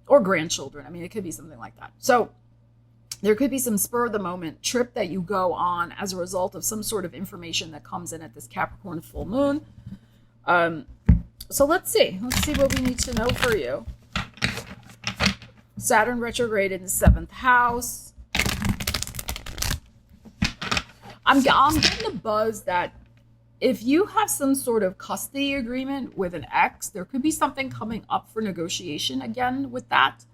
or grandchildren. I mean, it could be something like that. So there could be some spur of the moment trip that you go on as a result of some sort of information that comes in at this Capricorn full moon. So let's see what we need to know for you. Saturn retrograde in the 7th house. I'm getting a buzz that if you have some sort of custody agreement with an ex, there could be something coming up for negotiation again with that.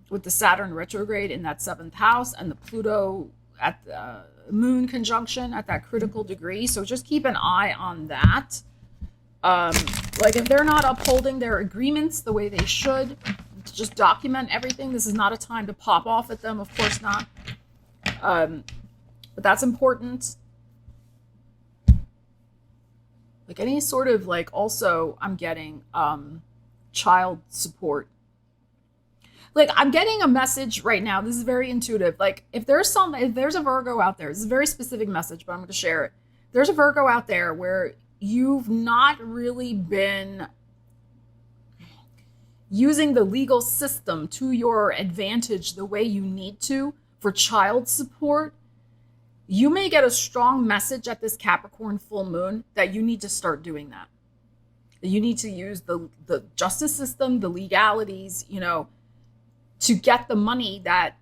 With the Saturn retrograde in that 7th house and the Pluto at the moon conjunction at that critical degree. So just keep an eye on that. Like if they're not upholding their agreements the way they should, just document everything. This is not a time to pop off at them. Of course not. But that's important. Like any sort of also I'm getting child support. Like I'm getting a message right now. This is very intuitive. Like if there's a Virgo out there, this is a very specific message, but I'm going to share it. There's a Virgo out there where you've not really been using the legal system to your advantage the way you need to for child support. You may get a strong message at this Capricorn full moon that you need to start doing that. You need to use the justice system, the legalities, to get the money that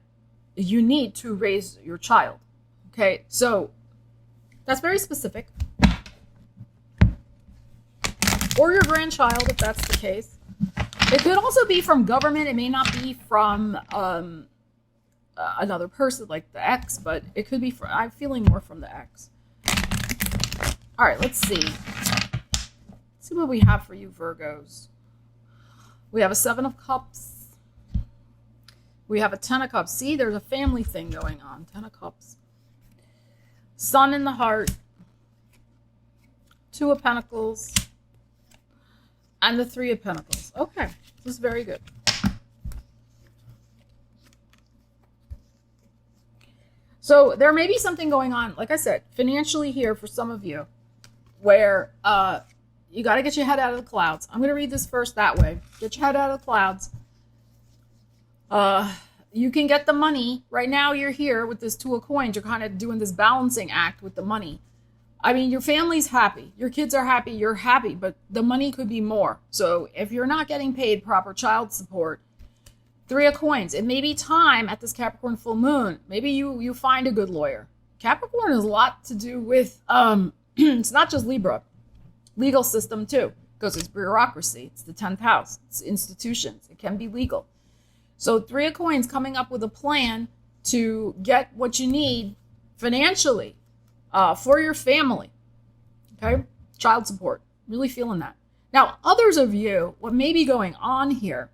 you need to raise your child. Okay, so that's very specific. Or your grandchild, if that's the case. It could also be from government. It may not be from another person like the ex, but it could be I'm feeling more from the ex. All right, let's see. Let's see what we have for you, Virgos. We have a 7 of Cups. We have a 10 of Cups. See, there's a family thing going on. 10 of Cups. Sun in the heart. 2 of Pentacles. And the 3 of Pentacles. Okay, this is very good. So there may be something going on, like I said, financially here for some of you, where you got to get your head out of the clouds. I'm going to read this first that way. Get your head out of the clouds. You can get the money. Right now you're here with this 2 of Coins. You're kind of doing this balancing act with the money. I mean, your family's happy. Your kids are happy. You're happy, but the money could be more. So if you're not getting paid proper child support, 3 of Coins, it may be time at this Capricorn full moon. Maybe you find a good lawyer. Capricorn has a lot to do with, it's not just Libra, legal system too, because it's bureaucracy. It's the 10th house. It's institutions. It can be legal. So 3 of Coins coming up with a plan to get what you need financially for your family. Okay? Child support. Really feeling that. Now, others of you, what may be going on here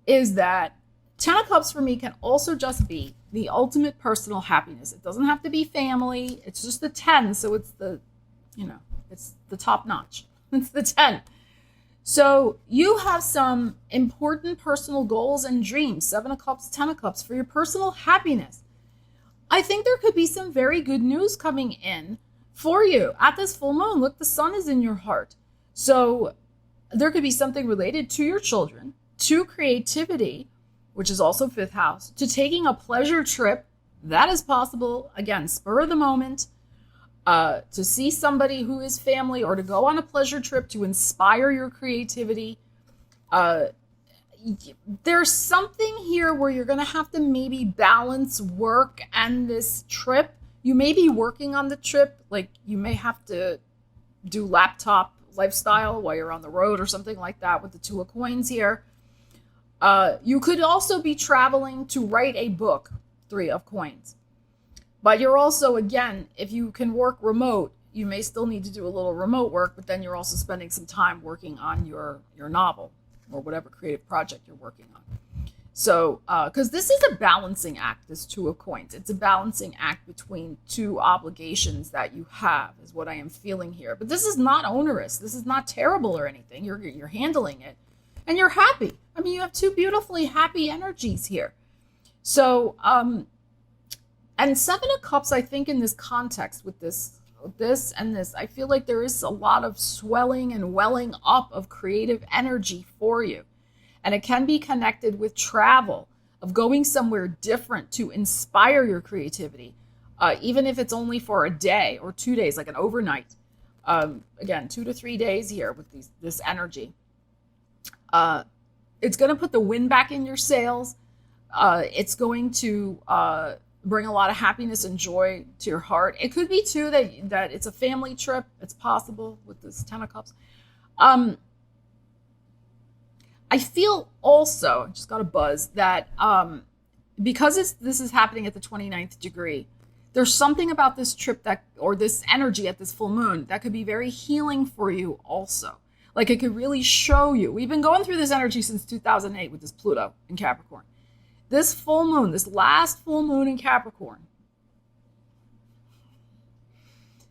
is that 10 of Cups for me can also just be the ultimate personal happiness. It doesn't have to be family. It's just the 10. So it's the, it's the top notch. It's the 10. So you have some important personal goals and dreams, 7 of Cups, 10 of Cups, for your personal happiness. I think there could be some very good news coming in for you at this full moon. Look, the sun is in your heart. So there could be something related to your children, to creativity, which is also 5th house, to taking a pleasure trip. That is possible. Again, spur of the moment, to see somebody who is family, or to go on a pleasure trip to inspire your creativity. There's something here where you're going to have to maybe balance work and this trip. You may be working on the trip, like you may have to do laptop lifestyle while you're on the road or something like that with the 2 of Coins here. You could also be traveling to write a book, 3 of Coins. But you're also, again, if you can work remote, you may still need to do a little remote work, but then you're also spending some time working on your novel or whatever creative project you're working on. So, because this is a balancing act, this 2 of Coins. It's a balancing act between 2 obligations that you have, is what I am feeling here. But this is not onerous. This is not terrible or anything. You're handling it, and you're happy. I mean, you have 2 beautifully happy energies here. So, and 7 of Cups, I think in this context with this and this, I feel like there is a lot of swelling and welling up of creative energy for you. And it can be connected with travel, of going somewhere different to inspire your creativity, even if it's only for a day or 2 days, like an overnight. Again, 2 to 3 days here with this energy. It's going to put the wind back in your sails. It's going to bring a lot of happiness and joy to your heart. It could be too that it's a family trip. It's possible with this 10 of Cups. I feel also, just got a buzz, that because this is happening at the 29th degree, there's something about this trip or this energy at this full moon that could be very healing for you also. Like it could really show you. We've been going through this energy since 2008 with this Pluto in Capricorn. This full moon, this last full moon in Capricorn,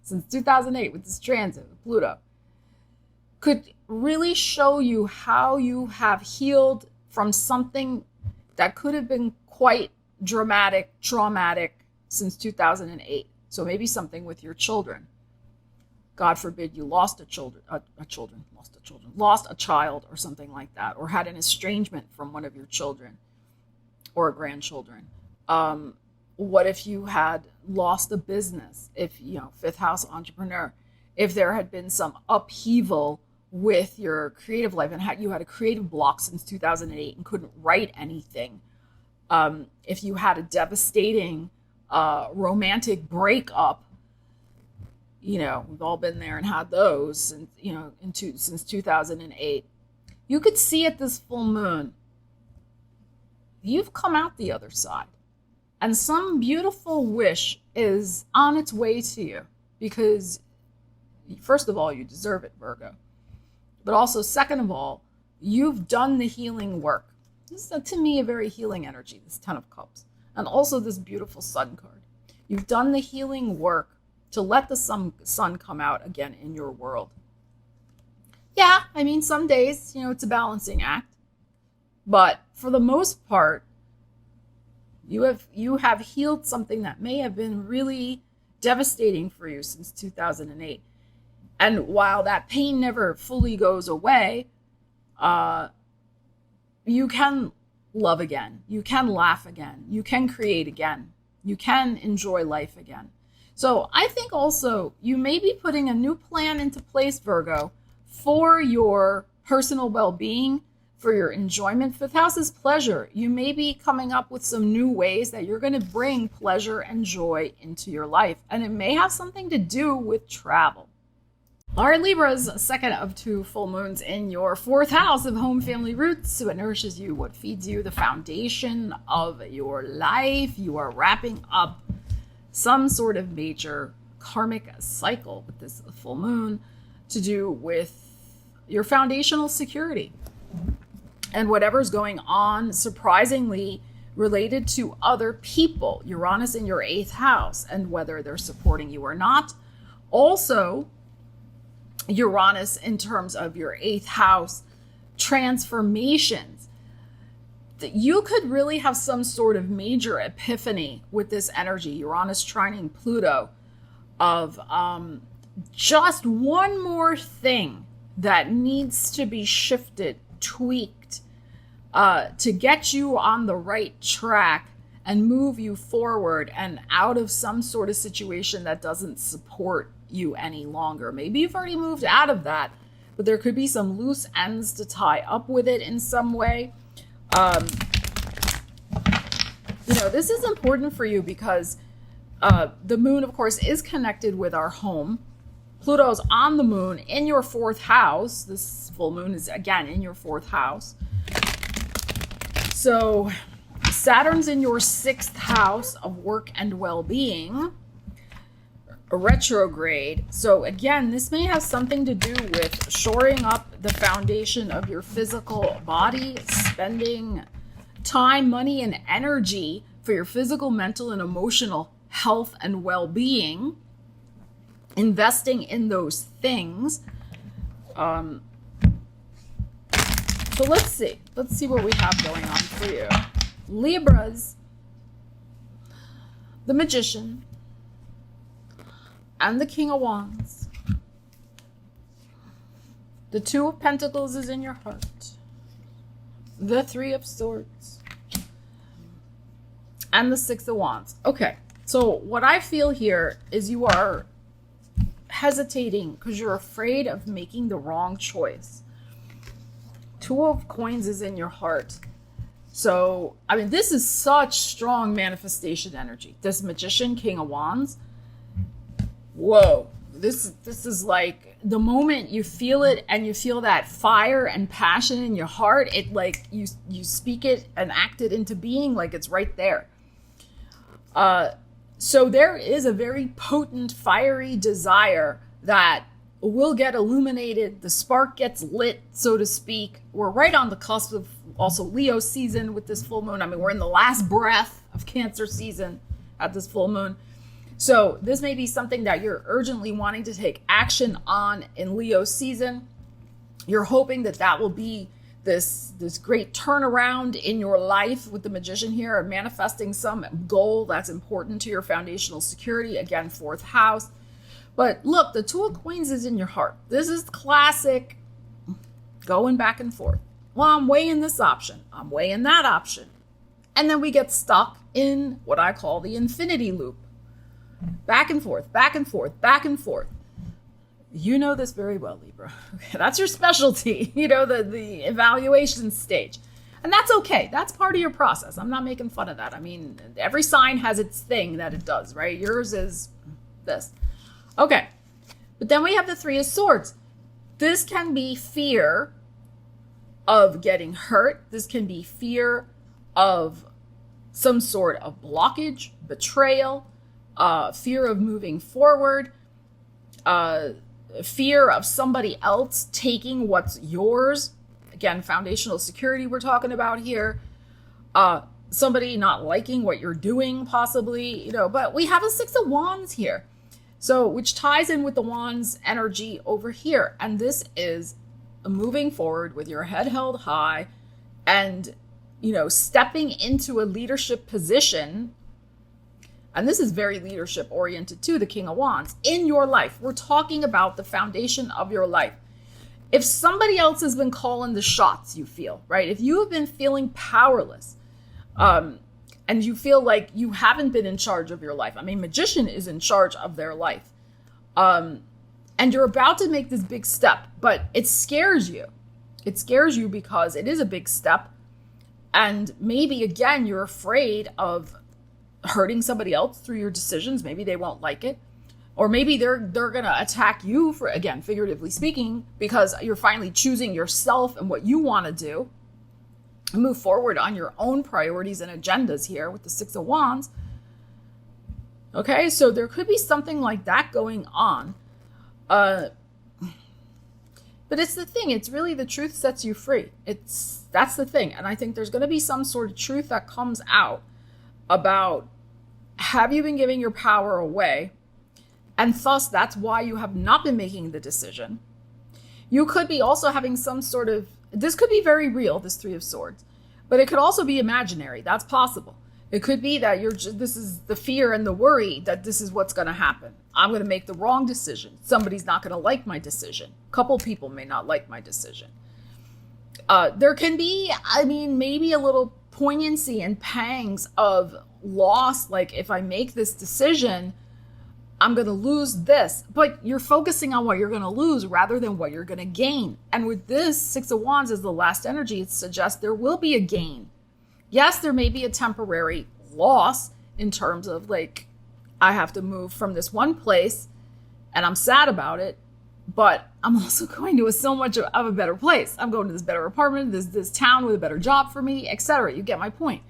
since 2008 with this transit with Pluto, could really show you how you have healed from something that could have been quite dramatic, traumatic since 2008. So maybe something with your children. God forbid you lost a child or something like that, or had an estrangement from one of your children or grandchildren. What if you had lost a business? If, 5th house entrepreneur, if there had been some upheaval with your creative life and you had a creative block since 2008 and couldn't write anything. If you had a devastating romantic breakup, we've all been there and had those, and since 2008, you could see at this full moon, you've come out the other side, and some beautiful wish is on its way to you, because first of all, you deserve it, Virgo. But also, second of all, you've done the healing work. This is, to me, a very healing energy, this 10 of Cups. And also this beautiful Sun card. You've done the healing work to let the sun come out again in your world. Yeah, I mean, some days, it's a balancing act. But for the most part, you have healed something that may have been really devastating for you since 2008. And while that pain never fully goes away, you can love again. You can laugh again. You can create again. You can enjoy life again. So I think also you may be putting a new plan into place, Virgo, for your personal well-being, for your enjoyment. 5th house is pleasure. You may be coming up with some new ways that you're going to bring pleasure and joy into your life. And it may have something to do with travel. All right, Libras, second of 2 full moons in your 4th house of home, family, roots. What nourishes you, what feeds you, the foundation of your life. You are wrapping up some sort of major karmic cycle with this full moon to do with your foundational security. And whatever's going on, surprisingly, related to other people. Uranus in your 8th house, and whether they're supporting you or not. Also, Uranus in terms of your 8th house transformations. That you could really have some sort of major epiphany with this energy, Uranus trining Pluto, of just one more thing that needs to be shifted, tweaked, to get you on the right track and move you forward and out of some sort of situation that doesn't support you any longer. Maybe you've already moved out of that, but there could be some loose ends to tie up with it in some way. This is important for you because the moon, of course, is connected with our home. Pluto's on the moon in your 4th house. This full moon is, again, in your 4th house. So Saturn's in your 6th house of work and well-being, retrograde. So again, this may have something to do with shoring up the foundation of your physical body, spending time, money, and energy for your physical, mental, and emotional health and well-being, investing in those things. So let's see what we have going on for you. Libras, the Magician, and the King of Wands. The 2 of Pentacles is in your heart. The 3 of Swords. And the 6 of Wands. Okay, so what I feel here is you are hesitating because you're afraid of making the wrong choice. 2 of Coins is in your heart. So, I mean, this is such strong manifestation energy. This Magician, King of Wands. Whoa, this is like the moment you feel it and you feel that fire and passion in your heart, it like you speak it and act it into being, like it's right there. So there is a very potent, fiery desire that will get illuminated. The spark gets lit, so to speak. We're right on the cusp of also Leo season with this full moon. I mean, we're in the last breath of Cancer season at this full moon. So this may be something that you're urgently wanting to take action on in Leo season. You're hoping that will be this great turnaround in your life with the Magician here, manifesting some goal that's important to your foundational security. Again, 4th house. But look, the 2 of Coins is in your heart. This is classic going back and forth. Well, I'm weighing this option. I'm weighing that option. And then we get stuck in what I call the infinity loop. Back and forth, back and forth, back and forth. You know this very well, Libra. Okay, that's your specialty, the evaluation stage. And that's okay. That's part of your process. I'm not making fun of that. I mean, every sign has its thing that it does, right? Yours is this. Okay. But then we have the 3 of Swords. This can be fear of getting hurt. This can be fear of some sort of blockage, betrayal, fear of moving forward, fear of somebody else taking what's yours. Again, foundational security we're talking about here. Somebody not liking what you're doing, possibly, but we have a 6 of Wands here. So, which ties in with the Wands energy over here. And this is moving forward with your head held high and, stepping into a leadership position. And this is very leadership oriented too, the King of Wands, in your life. We're talking about the foundation of your life. If somebody else has been calling the shots, you feel, right? If you have been feeling powerless, and you feel like you haven't been in charge of your life. I mean, Magician is in charge of their life. And you're about to make this big step, but it scares you. It scares you because it is a big step. And maybe, again, you're afraid of hurting somebody else through your decisions. Maybe they won't like it. Or maybe they're going to attack you for, again, figuratively speaking, because you're finally choosing yourself and what you want to do. Move forward on your own priorities and agendas here with the 6 of Wands. Okay, so there could be something like that going on. But it's the thing. It's really the truth sets you free. That's the thing. And I think there's going to be some sort of truth that comes out about, have you been giving your power away? And thus, that's why you have not been making the decision. You could be also having some sort of, this could be very real, this Three of Swords, but it could also be imaginary. That's possible. It could be that this is the fear and the worry that this is what's going to happen. I'm going to make the wrong decision. Somebody's not going to like my decision. A couple people may not like my decision. There can be, maybe a little poignancy and pangs of loss. Like, if I make this decision, I'm going to lose this. But you're focusing on what you're going to lose rather than what you're going to gain. And with this Six of Wands as the last energy, it suggests there will be a gain. Yes, there may be a temporary loss in terms of, like, I have to move from this one place and I'm sad about it, but I'm also going to so much of a better place. I'm going to this better apartment, this town with a better job for me, etc. You get my point.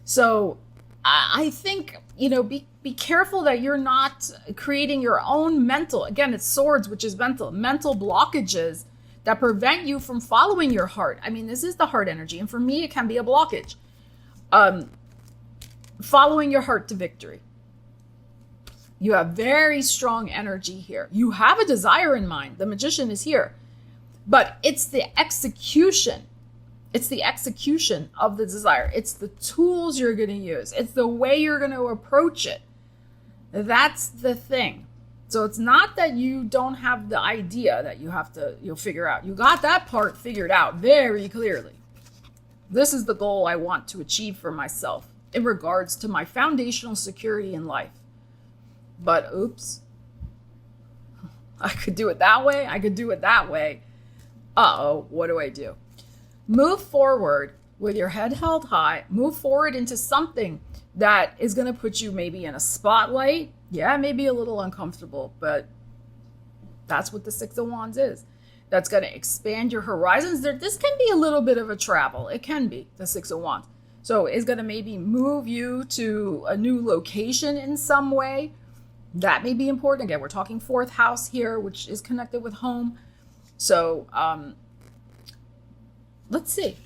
So I think, be careful that you're not creating your own mental, again, it's swords, which is mental blockages that prevent you from following your heart. This is the heart energy. And for me, it can be a blockage. Following your heart to victory. You have very strong energy here. You have a desire in mind. The Magician is here. But it's the execution. It's the execution of the desire. It's the tools you're going to use. It's the way you're going to approach it. That's the thing. So it's not that you don't have the idea that you'll figure out. You got that part figured out very clearly. This is the goal I want to achieve for myself in regards to my foundational security in life. But oops, I could do it that way. I could do it that way. Uh-oh, what do I do? Move forward with your head held high. Move forward into something that is going to put you maybe in a spotlight. Yeah, maybe a little uncomfortable, but that's what the Six of Wands is. That's going to expand your horizons. This can be a little bit of a travel. It can be the Six of Wands. So it's going to maybe move you to a new location in some way. That may be important. Again, we're talking fourth house here, which is connected with home. So let's see.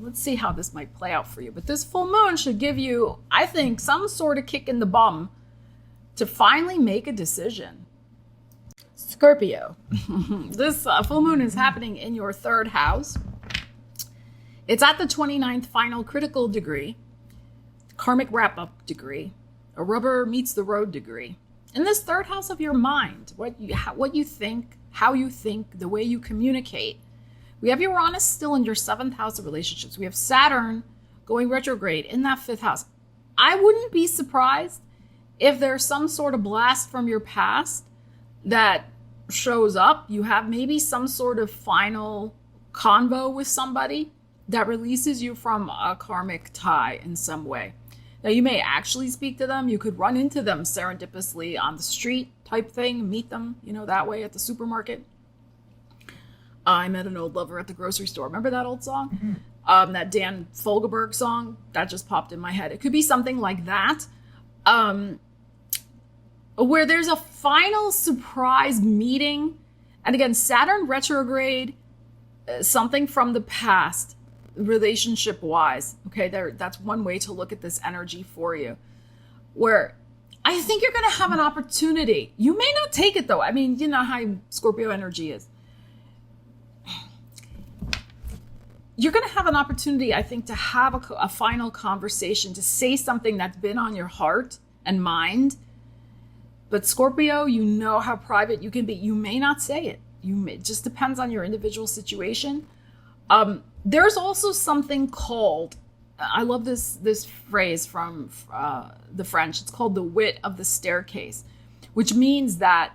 Let's see how this might play out for you. But this full moon should give you, I think, some sort of kick in the bum to finally make a decision. Scorpio. This full moon is happening in your third house. It's at the 29th final critical degree, karmic wrap-up degree, a rubber meets the road degree. In this third house of your mind, what you think, how you think, the way you communicate. We have Uranus still in your seventh house of relationships. We have Saturn going retrograde in that fifth house. I wouldn't be surprised if there's some sort of blast from your past that shows up. You have maybe some sort of final convo with somebody that releases you from a karmic tie in some way. Now, you may actually speak to them. You could run into them serendipitously on the street type thing, meet them, that way at the supermarket. I met an old lover at the grocery store. Remember that old song? Mm-hmm. That Dan Fogelberg song? That just popped in my head. It could be something like that. Where there's a final surprise meeting. And again, Saturn retrograde, something from the past, relationship-wise. Okay, that's one way to look at this energy for you. Where I think you're going to have an opportunity. You may not take it, though. You know how Scorpio energy is. You're going to have an opportunity, I think, to have a final conversation, to say something that's been on your heart and mind. But Scorpio, you know how private you can be. You may not say it. It just depends on your individual situation. There's also something called, I love this phrase from the French. It's called the wit of the staircase, which means that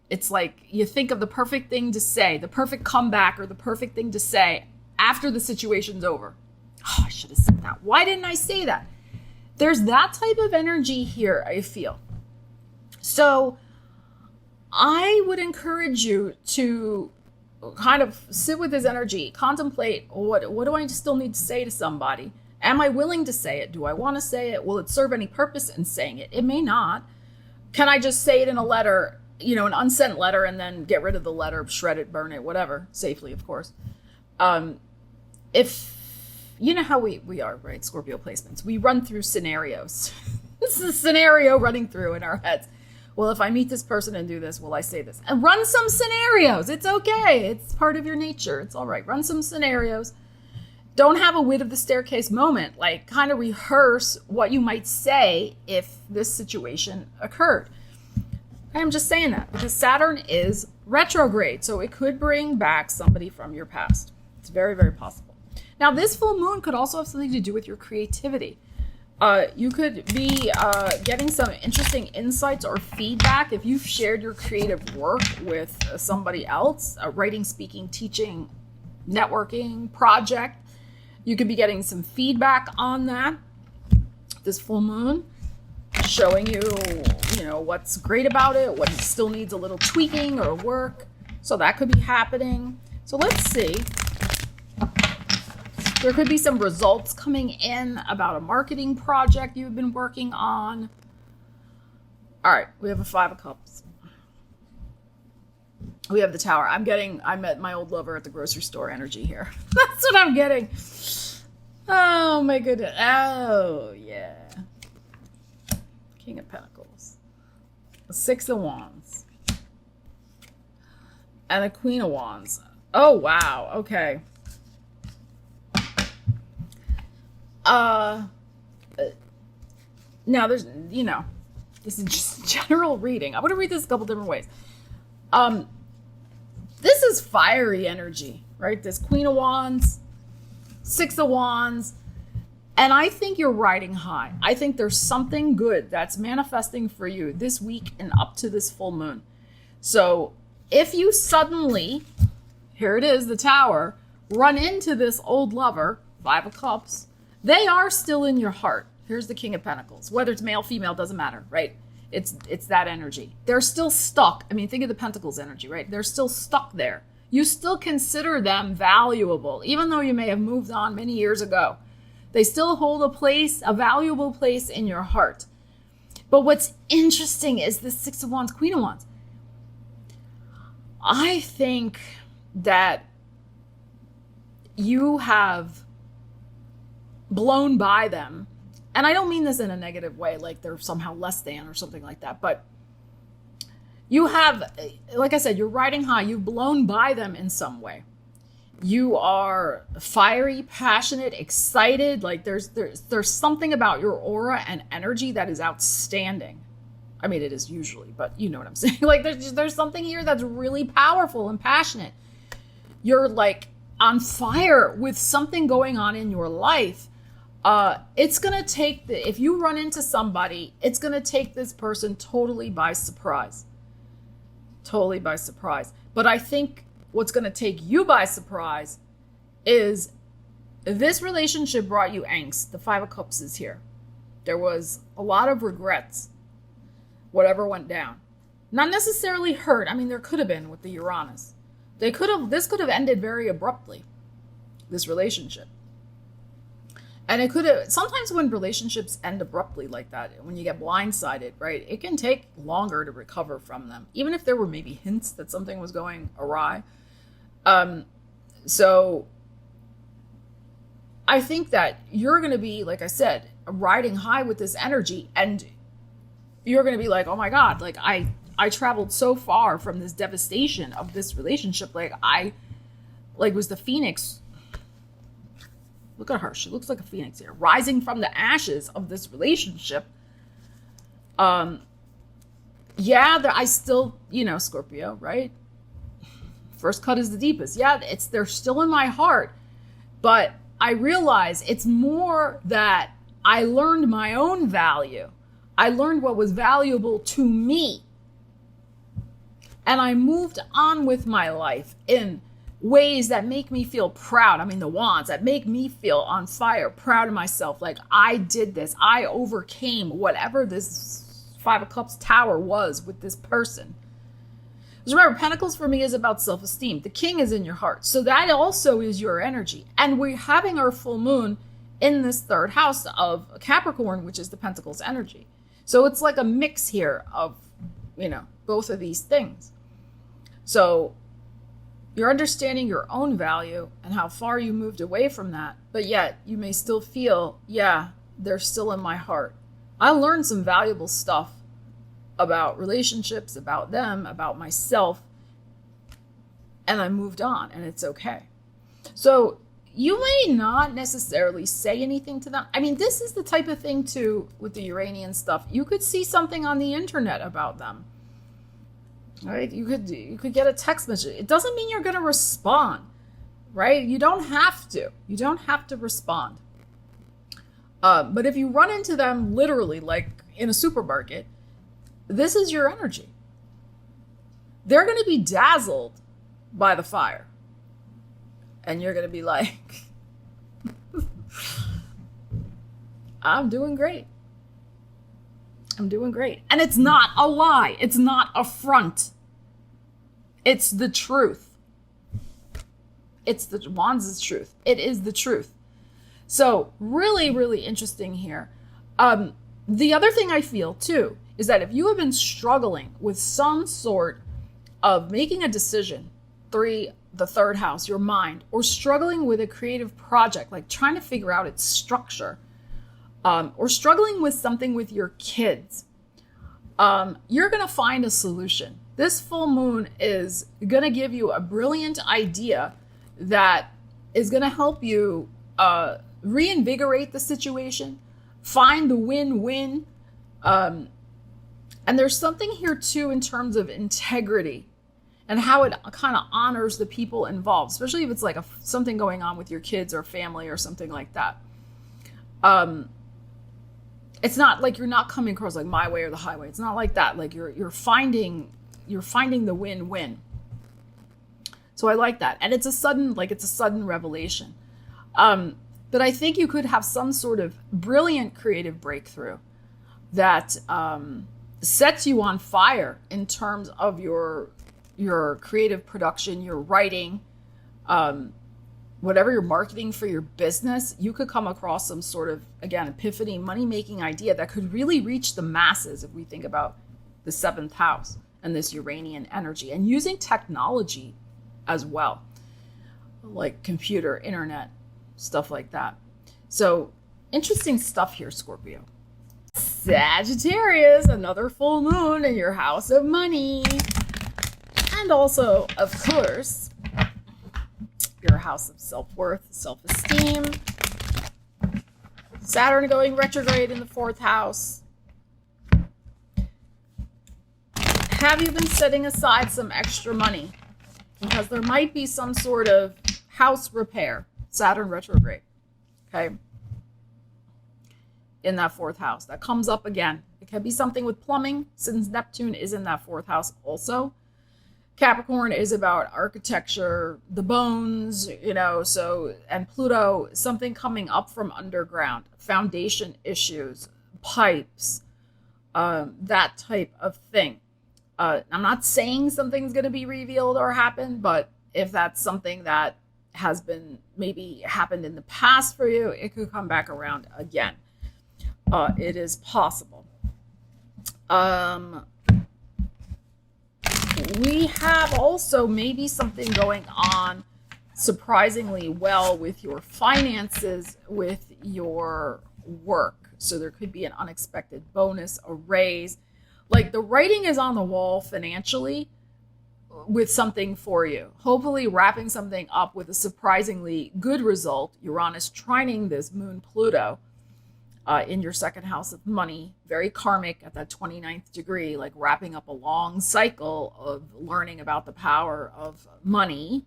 it's like you think of the perfect thing to say, the perfect comeback or the perfect thing to say after the situation's over. Oh, I should have said that. Why didn't I say that? There's that type of energy here, I feel. So I would encourage you to kind of sit with this energy, contemplate what do I still need to say to somebody? Am I willing to say it? Do I want to say it? Will it serve any purpose in saying it? It may not. Can I just say it in a letter, an unsent letter, and then get rid of the letter, shred it, burn it, whatever, safely, of course. If you know how we are, right? Scorpio placements. We run through scenarios. This is a scenario running through in our heads. Well, if I meet this person and do this, will I say this? And run some scenarios. It's okay. It's part of your nature. It's all right. Run some scenarios. Don't have a wit of the staircase moment. Like, kind of rehearse what you might say if this situation occurred. I'm just saying that because Saturn is retrograde, so it could bring back somebody from your past. It's very, very possible. Now, this full moon could also have something to do with your creativity. You could be getting some interesting insights or feedback if you've shared your creative work with somebody else, writing, speaking, teaching, networking, project. You could be getting some feedback on that. This full moon showing you, what's great about it, what still needs a little tweaking or work. So that could be happening. So let's see. There could be some results coming in about a marketing project you've been working on. All right, we have a 5 of Cups. We have the Tower. I met my old lover at the grocery store energy here. That's what I'm getting. Oh my goodness. Oh yeah. King of Pentacles. The 6 of Wands. And a Queen of Wands. Oh wow, okay. Now there's, this is just general reading. I'm going to read this a couple different ways. This is fiery energy, right? This Queen of Wands, 6 of Wands, and I think you're riding high. I think there's something good that's manifesting for you this week and up to this full moon. So if you suddenly, here it is, the Tower, run into this old lover, 5 of Cups, they are still in your heart. Here's the King of Pentacles. Whether it's male, female, doesn't matter, right? It's that energy. They're still stuck. I mean, think of the Pentacles energy, right? They're still stuck there. You still consider them valuable, even though you may have moved on many years ago. They still hold a valuable place in your heart. But what's interesting is this 6 of Wands, Queen of Wands. I think that you have blown by them. And I don't mean this in a negative way, like they're somehow less than or something like that. But you have, like I said, you're riding high. You've blown by them in some way. You are fiery, passionate, excited. Like there's something about your aura and energy that is outstanding. I mean, it is usually, but you know what I'm saying. Like there's something here that's really powerful and passionate. You're like on fire with something going on in your life. It's going to take, if you run into somebody, it's going to take this person totally by surprise. Totally by surprise. But I think what's going to take you by surprise is this relationship brought you angst. The 5 of Cups is here. There was a lot of regrets, whatever went down. Not necessarily hurt. I mean, there could have been with the Uranus. This could have ended very abruptly, this relationship. And it could have, sometimes when relationships end abruptly like that, when you get blindsided, right, it can take longer to recover from them, even if there were maybe hints that something was going awry. So I think that you're going to be, like I said, riding high with this energy, and you're going to be like, oh my God, like I traveled so far from this devastation of this relationship. Like I was the phoenix. Look at her. She looks like a phoenix here, rising from the ashes of this relationship. I still, Scorpio, right? First cut is the deepest. Yeah, they're still in my heart, but I realize it's more that I learned my own value. I learned what was valuable to me. And I moved on with my life in ways that make me feel proud. I mean, the wands that make me feel on fire, proud of myself. Like I did this. I overcame whatever this 5 of Cups Tower was with this person. Because remember, Pentacles for me is about self-esteem. The King is in your heart. So that also is your energy. And we're having our full moon in this 3rd house of Capricorn, which is the Pentacles energy. So it's like a mix here of, both of these things. So you're understanding your own value and how far you moved away from that, but yet you may still feel, yeah, they're still in my heart. I learned some valuable stuff about relationships, about them, about myself, and I moved on, and it's okay. So you may not necessarily say anything to them. I mean, this is the type of thing too with the Uranian stuff. You could see something on the internet about them, right? You could get a text message. It doesn't mean you're going to respond, right? You don't have to. You don't have to respond. But if you run into them literally, like in a supermarket, this is your energy. They're going to be dazzled by the fire. And you're going to be like, I'm doing great. I'm doing great. And it's not a lie. It's not a front. It's the truth. It's the Wands' truth. It is the truth. So really, really interesting here. The other thing I feel too is that if you have been struggling with some sort of making a decision, the third house, your mind, or struggling with a creative project, like trying to figure out its structure, or struggling with something with your kids, you're going to find a solution. This full moon is going to give you a brilliant idea that is going to help you reinvigorate the situation, find the win-win. And there's something here too in terms of integrity and how it kind of honors the people involved, especially if it's like something going on with your kids or family or something like that. It's not like you're not coming across like my way or the highway. It's not like that. Like you're finding the win-win. So I like that. And it's a sudden revelation. But I think you could have some sort of brilliant creative breakthrough that sets you on fire in terms of your creative production, your writing, whatever you're marketing for your business. You could come across some sort of, again, epiphany, money-making idea that could really reach the masses if we think about the seventh house and this Uranian energy, and using technology as well, like computer, internet, stuff like that. So interesting stuff here, Scorpio. Sagittarius, another full moon in your house of money. And also, of course, your house of self-worth, self-esteem. Saturn going retrograde in the fourth house. Have you been setting aside some extra money? Because there might be some sort of house repair, Saturn retrograde, okay, in that fourth house. That comes up again. It could be something with plumbing, since Neptune is in that fourth house also. Capricorn is about architecture, the bones, so, and Pluto, something coming up from underground, foundation issues, pipes, that type of thing. I'm not saying something's going to be revealed or happen, but if that's something that has been maybe happened in the past for you, it could come back around again. It is possible. We have also maybe something going on surprisingly well with your finances, with your work. So there could be an unexpected bonus, a raise. Like the writing is on the wall financially with something for you. Hopefully wrapping something up with a surprisingly good result. Uranus trining this moon Pluto in your second house of money. Very karmic at that 29th degree, like wrapping up a long cycle of learning about the power of money.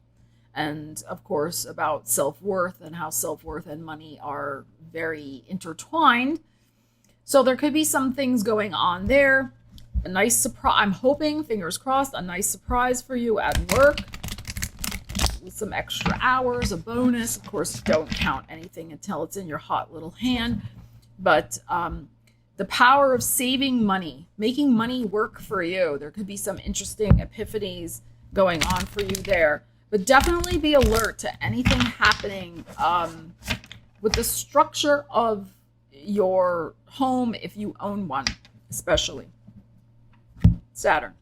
And of course about self-worth and how self-worth and money are very intertwined. So there could be some things going on there. A nice surprise, I'm hoping, fingers crossed, a nice surprise for you at work with some extra hours, a bonus. Of course, don't count anything until it's in your hot little hand. But the power of saving money, making money work for you. There could be some interesting epiphanies going on for you there. But definitely be alert to anything happening with the structure of your home if you own one, especially. Saturn.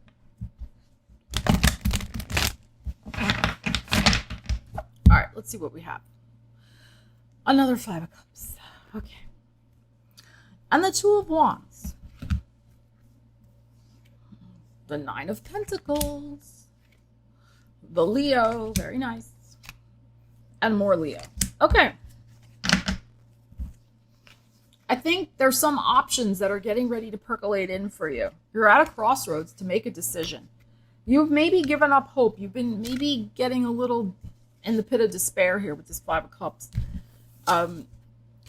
All right, let's see what we have. Another Five of Cups. Okay. And the Two of Wands. the Nine of Pentacles, the Leo, very nice, and more Leo. Okay. I think there's some options that are getting ready to percolate in for you. You're at a crossroads to make a decision. You've maybe given up hope. You've been maybe getting a little in the pit of despair here with this Five of Cups.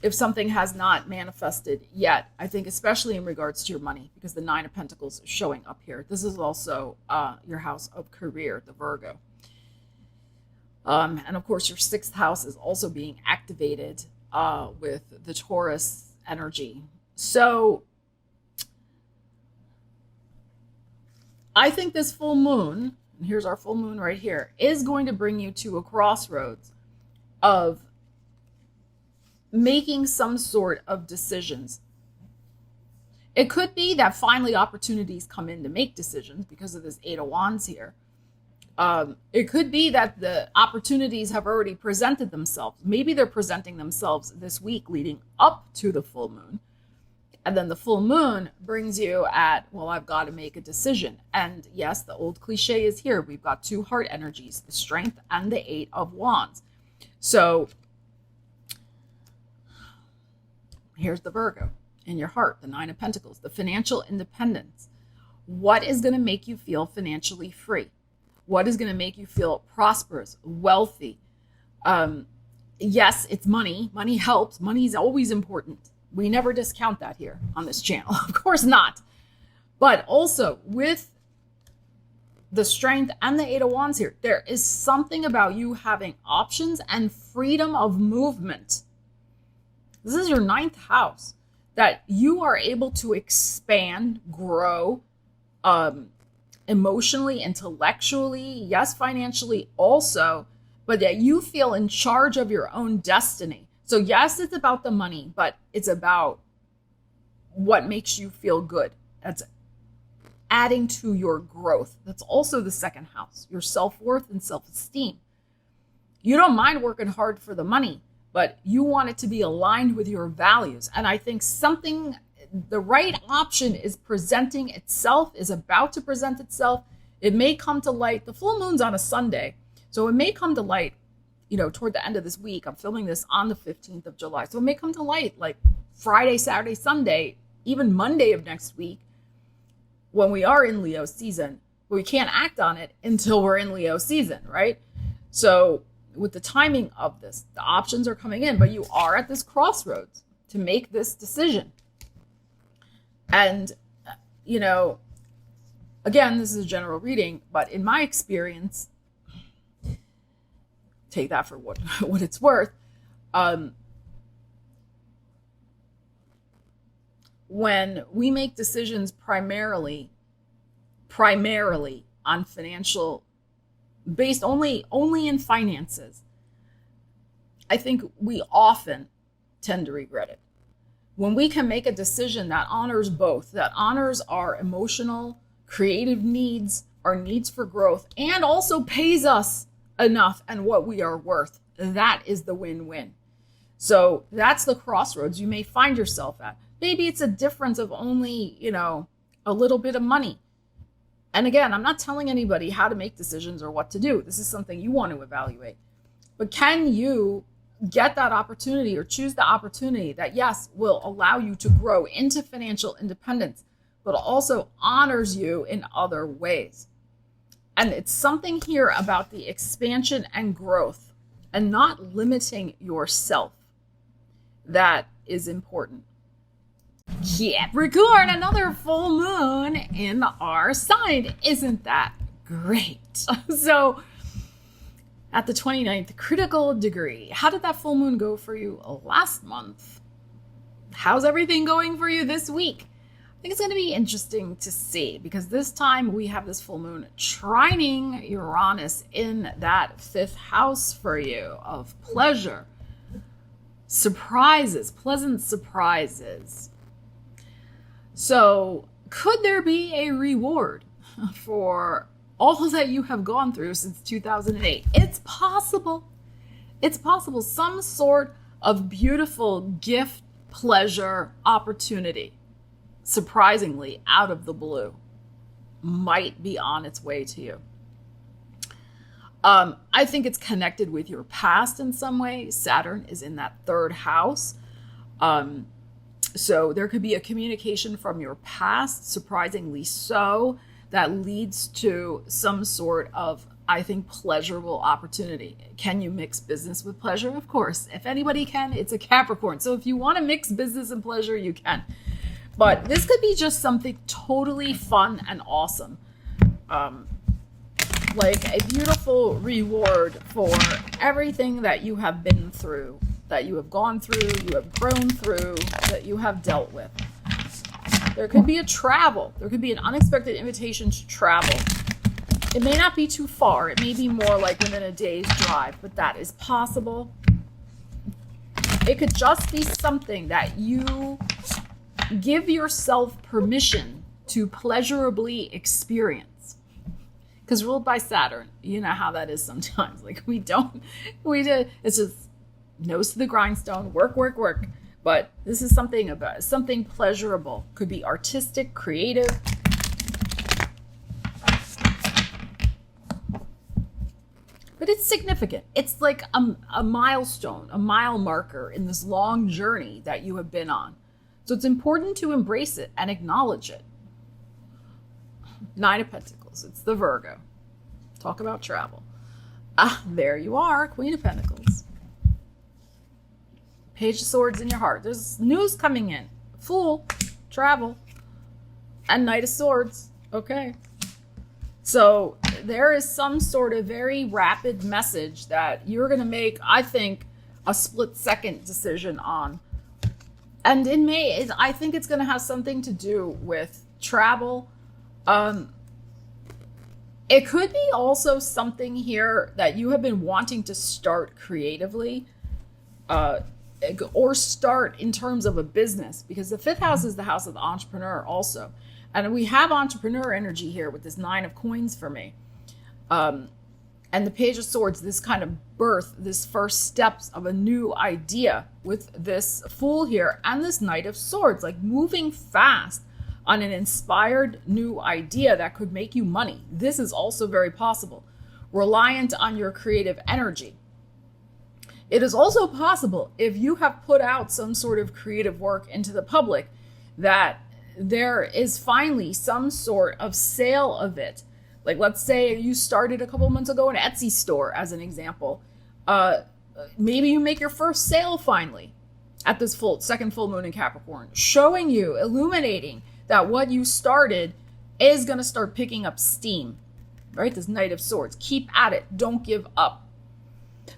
If something has not manifested yet, I think especially in regards to your money, because the Nine of Pentacles is showing up here. This is also your house of career, the Virgo. And of course, your 6th house is also being activated with the Taurus energy. So I think this full moon, and here's our full moon right here, is going to bring you to a crossroads of making some sort of decisions. It could be that finally opportunities come in to make decisions because of this 8 of Wands here. It could be that the opportunities have already presented themselves. Maybe they're presenting themselves this week leading up to the full moon. And then the full moon brings you at, well, I've got to make a decision. And yes, the old cliche is here. We've got 2 heart energies, the Strength and the 8 of Wands. So here's the Virgo in your heart, the 9 of Pentacles, the financial independence. What is going to make you feel financially free? What is going to make you feel prosperous, wealthy? Yes, it's money. Money helps. Money is always important. We never discount that here on this channel. Of course not. But also with the Strength and the 8 of Wands here, there is something about you having options and freedom of movement. This is your 9th house, that you are able to expand, grow, emotionally, intellectually, yes, financially also, but that you feel in charge of your own destiny. So yes, it's about the money, but it's about what makes you feel good. That's adding to your growth. That's also the 2nd house, your self-worth and self-esteem. You don't mind working hard for the money, but you want it to be aligned with your values. And I think the right option is presenting itself, is about to present itself. It may come to light. The full moon's on a Sunday, so it may come to light, toward the end of this week. I'm filming this on the 15th of July. So it may come to light like Friday, Saturday, Sunday, even Monday of next week when we are in Leo season. But we can't act on it until we're in Leo season, right? So with the timing of this, the options are coming in, but you are at this crossroads to make this decision. And, again, this is a general reading, but in my experience, take that for what it's worth. When we make decisions primarily on financial, based only in finances, I think we often tend to regret it. When we can make a decision that honors both, that honors our emotional, creative needs, our needs for growth, and also pays us enough and what we are worth, that is the win-win. So that's the crossroads you may find yourself at. Maybe it's a difference of only, a little bit of money. And again, I'm not telling anybody how to make decisions or what to do. This is something you want to evaluate. But can you get that opportunity or choose the opportunity that, yes, will allow you to grow into financial independence, but also honors you in other ways? And it's something here about the expansion and growth and not limiting yourself that is important. Capricorn, another full moon in our sign. Isn't that great? So at the 29th critical degree, how did that full moon go for you last month? How's everything going for you this week? I think it's going to be interesting to see, because this time we have this full moon trining Uranus in that 5th house for you of pleasure, surprises, pleasant surprises. So could there be a reward for all that you have gone through since 2008? It's possible. It's possible. Some sort of beautiful gift, pleasure, opportunity, surprisingly, out of the blue. might be on its way to you. I think it's connected with your past in some way. Saturn is in that third house. So there could be a communication from your past, surprisingly so, that leads to some sort of, I think, pleasurable opportunity. Can you mix business with pleasure? Of course. If anybody can, it's a Capricorn. So if you want to mix business and pleasure, you can. But this could be just something totally fun and awesome. Like a beautiful reward for everything that you have been through, that you have gone through, you have grown through, that you have dealt with. There could be a travel. There could be an unexpected invitation to travel. It may not be too far. It may be more like within a day's drive, but that is possible. It could just be something that you give yourself permission to pleasurably experience. Because ruled by Saturn, you know how that is sometimes. Like it's just nose to the grindstone, work, work, work. But this is something about something pleasurable. Could be artistic, creative. But it's significant. It's like a milestone, a mile marker in this long journey that you have been on. So it's important to embrace it and acknowledge it. 9 of Pentacles. It's the Virgo. Talk about travel. There you are, Queen of Pentacles. Page of Swords in your heart. There's news coming in. Fool, travel, and Knight of Swords. Okay. So there is some sort of very rapid message that you're going to make, I think, a split-second decision on. And in May, I think it's going to have something to do with travel. It could be also something here that you have been wanting to start creatively, or start in terms of a business, because the 5th house is the house of the entrepreneur also. And we have entrepreneur energy here with this 9 of coins for me. And the Page of Swords, this kind of birth, this first steps of a new idea with this Fool here and this Knight of Swords, like moving fast on an inspired new idea that could make you money. This is also very possible. Reliant on your creative energy. It is also possible, if you have put out some sort of creative work into the public, that there is finally some sort of sale of it. Like, let's say you started a couple months ago an Etsy store, as an example. Maybe you make your first sale finally at this second full moon in Capricorn, showing you, illuminating that what you started is going to start picking up steam, right? This Knight of Swords. Keep at it. Don't give up.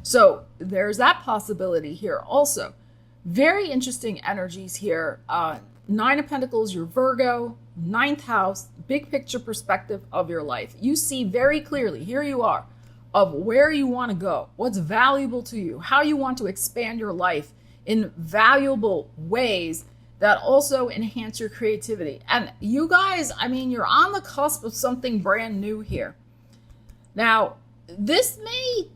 So there's that possibility here also. Very interesting energies here. 9 of Pentacles, your Virgo, 9th house, big picture perspective of your life. You see very clearly, here you are, of where you want to go, what's valuable to you, how you want to expand your life in valuable ways that also enhance your creativity. And you guys, I mean, you're on the cusp of something brand new here. Now, this may,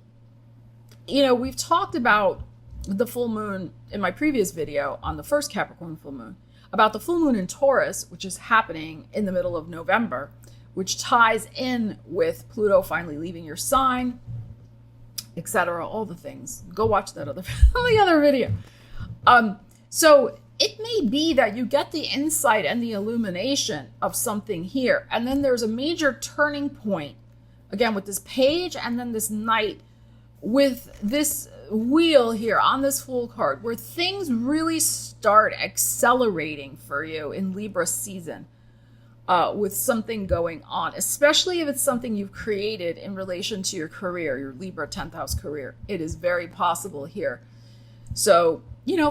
we've talked about the full moon in my previous video on the first Capricorn full moon, about the full moon in Taurus, which is happening in the middle of November, which ties in with Pluto finally leaving your sign, etc. All the things. Go watch that the other video. So it may be that you get the insight and the illumination of something here, and then there's a major turning point, again with this page and then this knight, with this wheel here on this Fool card, where things really start accelerating for you in Libra season, with something going on, especially if it's something you've created in relation to your career, your Libra 10th house career. It is very possible here. So,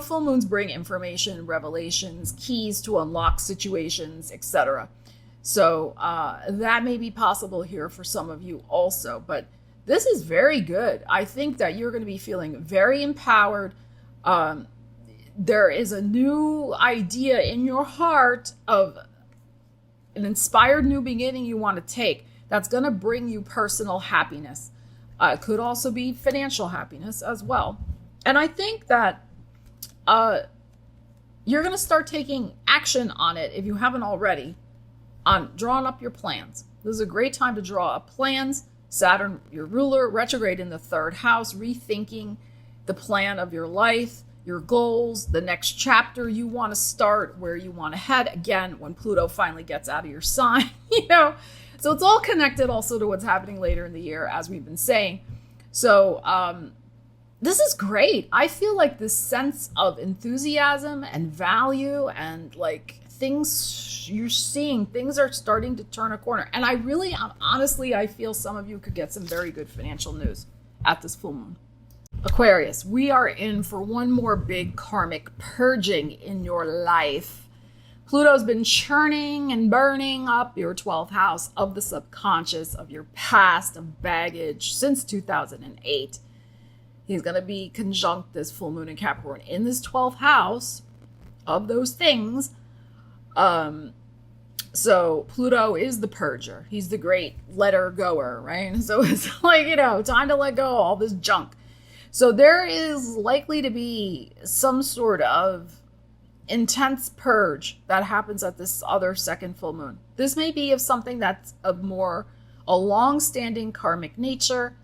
full moons bring information, revelations, keys to unlock situations, etc. So that may be possible here for some of you also, but this is very good. I think that you're going to be feeling very empowered. There is a new idea in your heart of an inspired new beginning you want to take that's going to bring you personal happiness. It could also be financial happiness as well. And I think that you're going to start taking action on it, if you haven't already, on drawing up your plans. This is a great time to draw up plans. Saturn, your ruler, retrograde in the 3rd house, rethinking the plan of your life, your goals, the next chapter you want to start, where you want to head. Again, when Pluto finally gets out of your sign, So it's all connected also to what's happening later in the year, as we've been saying. So this is great. I feel like this sense of enthusiasm and value and like things you're seeing, things are starting to turn a corner. And honestly, I feel some of you could get some very good financial news at this full moon. Aquarius, we are in for one more big karmic purging in your life. Pluto's been churning and burning up your 12th house of the subconscious, of your past, of baggage since 2008. He's going to be conjunct this full moon in Capricorn in this 12th house of those things. So Pluto is the purger. He's the great letter goer, right? So it's like, time to let go of all this junk. So there is likely to be some sort of intense purge that happens at this other second full moon. This may be of something that's of more a long-standing karmic nature.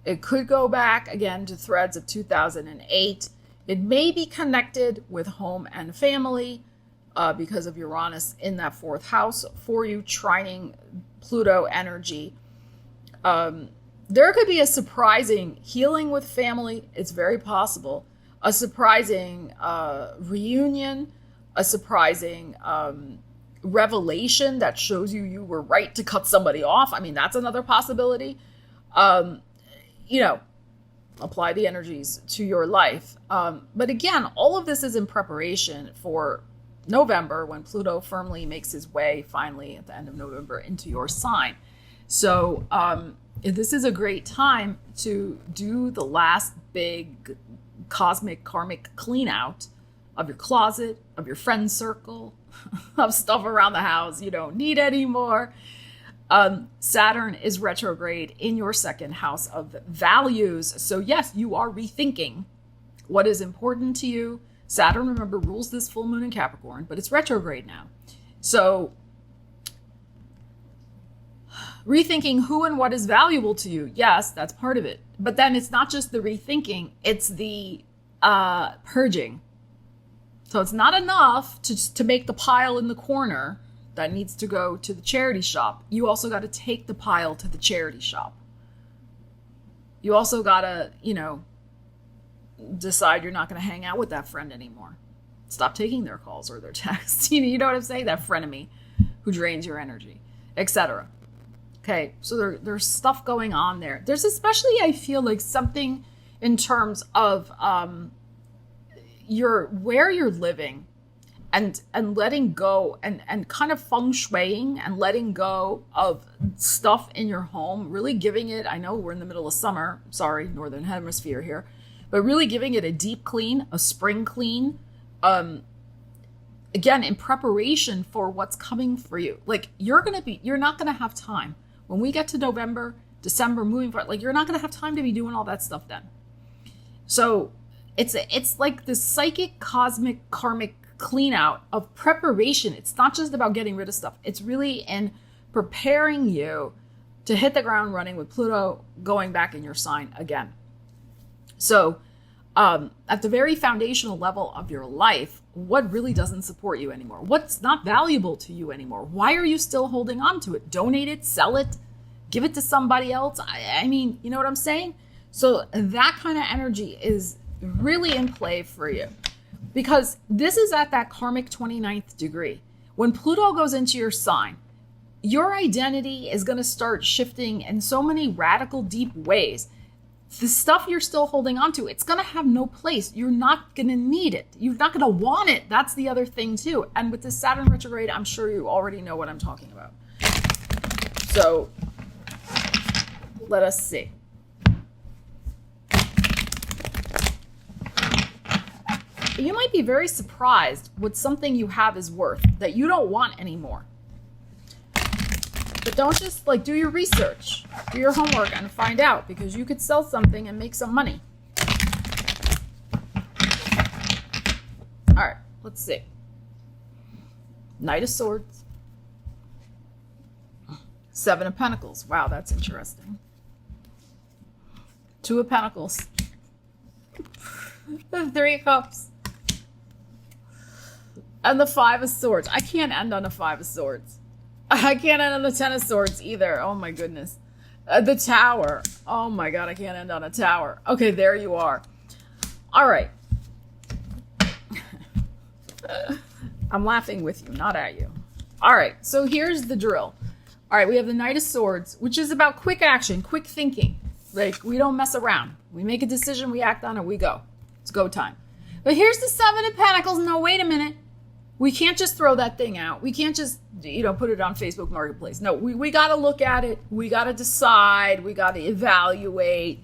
It could go back again to threads of 2008. It may be connected with home and family because of Uranus in that 4th house for you, trining Pluto energy. There could be a surprising healing with family. It's very possible. A surprising reunion, a surprising revelation that shows you were right to cut somebody off. I mean, that's another possibility. Apply the energies to your life. But again, all of this is in preparation for November, when Pluto firmly makes his way finally at the end of November into your sign. So this is a great time to do the last big cosmic karmic clean out of your closet, of your friend circle, of stuff around the house you don't need anymore. Saturn is retrograde in your 2nd house of values. So yes, you are rethinking what is important to you. Saturn, remember, rules this full moon in Capricorn, but it's retrograde now. So rethinking who and what is valuable to you. Yes, that's part of it. But then it's not just the rethinking, it's the purging. So it's not enough to make the pile in the corner that needs to go to the charity shop. You also got to take the pile to the charity shop. You also got to, decide you're not going to hang out with that friend anymore. Stop taking their calls or their texts. You know what I'm saying? That frenemy who drains your energy, etc. Okay, so there's stuff going on there. There's especially, I feel like, something in terms of where you're living and letting go and kind of feng shuiing and letting go of stuff in your home, really giving it, I know we're in the middle of summer, sorry, Northern Hemisphere here, but really giving it a deep clean, a spring clean, again, in preparation for what's coming for you. Like you're not going to have time. When we get to November, December, moving forward, like you're not going to have time to be doing all that stuff then. So it's like this psychic, cosmic, karmic clean out of preparation. It's not just about getting rid of stuff. It's really in preparing you to hit the ground running with Pluto going back in your sign again. So at the very foundational level of your life, what really doesn't support you anymore? What's not valuable to you anymore? Why are you still holding on to it? Donate it, sell it, give it to somebody else. I mean, you know what I'm saying? So that kind of energy is really in play for you because this is at that karmic 29th degree. When Pluto goes into your sign, your identity is going to start shifting in so many radical, deep ways. The stuff you're still holding on to, it's going to have no place. You're not going to need it. You're not going to want it. That's the other thing too. And with this Saturn retrograde, I'm sure you already know what I'm talking about. So let us see. You might be very surprised what something you have is worth that you don't want anymore. But don't just do your research, do your homework and find out, because you could sell something and make some money. All right, let's see. Knight of Swords. Seven of Pentacles. Wow, that's interesting. Two of Pentacles. The Three of Cups. And the Five of Swords. I can't end on a Five of Swords. I can't end on the Ten of Swords either. Oh my goodness. The Tower. Oh my God, I can't end on a Tower. Okay, there you are. All right. I'm laughing with you, not at you. All right, so here's the drill. All right, we have the Knight of Swords, which is about quick action, quick thinking. Like, we don't mess around. We make a decision, we act on it, we go. It's go time. But here's the Seven of Pentacles. No, wait a minute. We can't just throw that thing out. We can't just, put it on Facebook Marketplace. No, we got to look at it. We got to decide. We got to evaluate.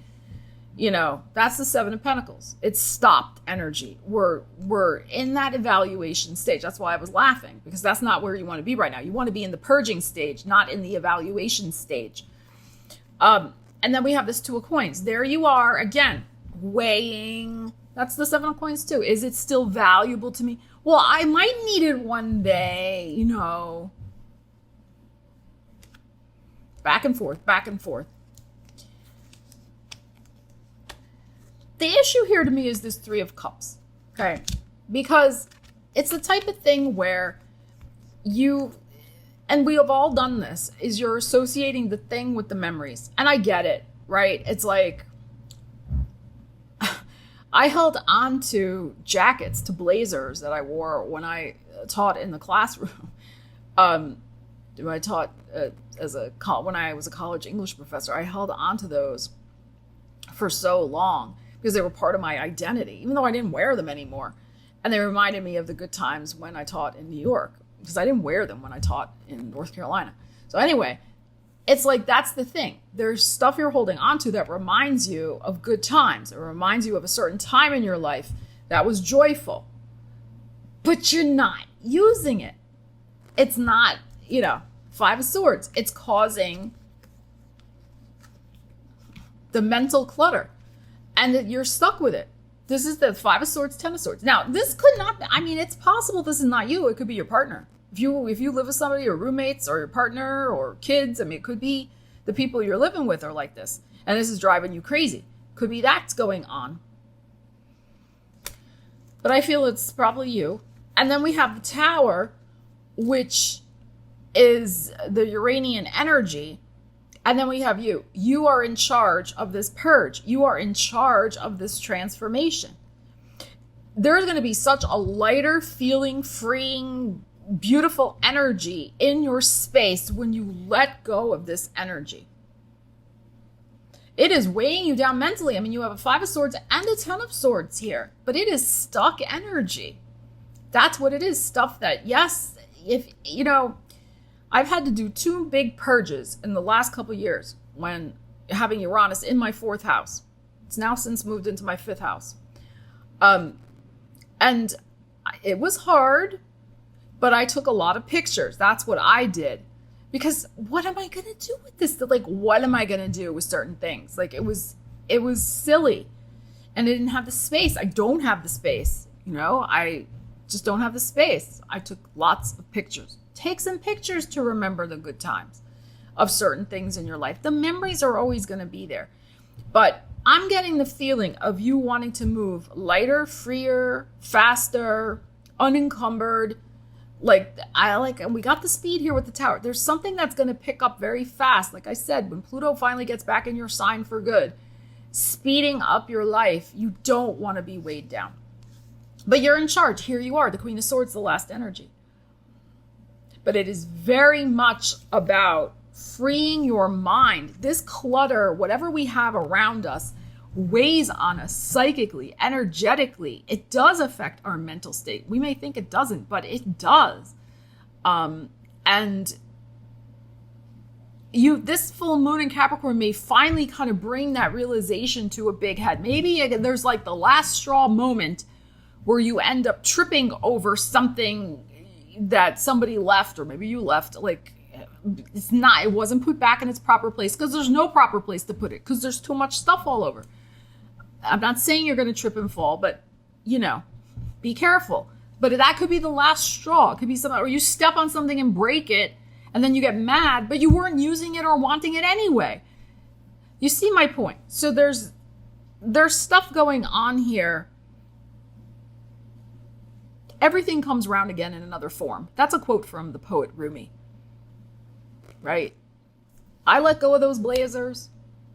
That's the Seven of Pentacles. It's stopped energy. We're in that evaluation stage. That's why I was laughing, because that's not where you want to be right now. You want to be in the purging stage, not in the evaluation stage. And then we have this Two of Coins. There you are again, weighing. That's the Seven of Coins too. Is it still valuable to me? Well, I might need it one day, Back and forth, back and forth. The issue here to me is this Three of Cups, okay? Because it's the type of thing where and we have all done this, is you're associating the thing with the memories. And I get it, right? It's like, I held on to jackets, to blazers that I wore when I taught in the classroom. I taught when I was a college English professor. I held on to those for so long because they were part of my identity, even though I didn't wear them anymore. And they reminded me of the good times when I taught in New York, because I didn't wear them when I taught in North Carolina. So anyway, it's like, that's the thing. There's stuff you're holding on to that reminds you of good times. It reminds you of a certain time in your life that was joyful, but you're not using it. It's not, Five of Swords. It's causing the mental clutter, and that you're stuck with it. This is the Five of Swords, Ten of Swords. Now, this could not, it's possible this is not you. It could be your partner. If you live with somebody, or roommates, or your partner, or kids, it could be the people you're living with are like this. And this is driving you crazy. Could be that's going on. But I feel it's probably you. And then we have the Tower, which is the Uranian energy. And then we have you. You are in charge of this purge. You are in charge of this transformation. There's going to be such a lighter feeling, freeing, beautiful energy in your space when you let go of this energy. It is weighing you down mentally. You have a Five of Swords and a Ten of Swords here, but it is stuck energy. That's what it is. Stuff that, yes, I've had to do 2 big purges in the last couple of years when having Uranus in my 4th house. It's now since moved into my 5th house. And it was hard, but I took a lot of pictures. That's what I did. Because what am I going to do with this? What am I going to do with certain things? It was silly. And I didn't have the space. I don't have the space. I just don't have the space. I took lots of pictures. Take some pictures to remember the good times of certain things in your life. The memories are always going to be there. But I'm getting the feeling of you wanting to move lighter, freer, faster, unencumbered. And we got the speed here with the Tower. There's something that's going to pick up very fast. Like I said, when Pluto finally gets back in your sign for good, speeding up your life, you don't want to be weighed down. But you're in charge. Here you are, the Queen of Swords, the last energy. But it is very much about freeing your mind. This clutter, whatever we have around us, weighs on us psychically, energetically. It does affect our mental state. We may think it doesn't, but it does. And this full moon in Capricorn may finally kind of bring that realization to a big head. Maybe there's the last straw moment where you end up tripping over something that somebody left, or maybe you left. It wasn't put back in its proper place, because there's no proper place to put it, because there's too much stuff all over. I'm not saying you're going to trip and fall, but be careful. But that could be the last straw. It could be something, or you step on something and break it, and then you get mad, but you weren't using it or wanting it anyway. You see my point? So there's stuff going on here. Everything comes round again in another form. That's a quote from the poet Rumi, right? I let go of those blazers.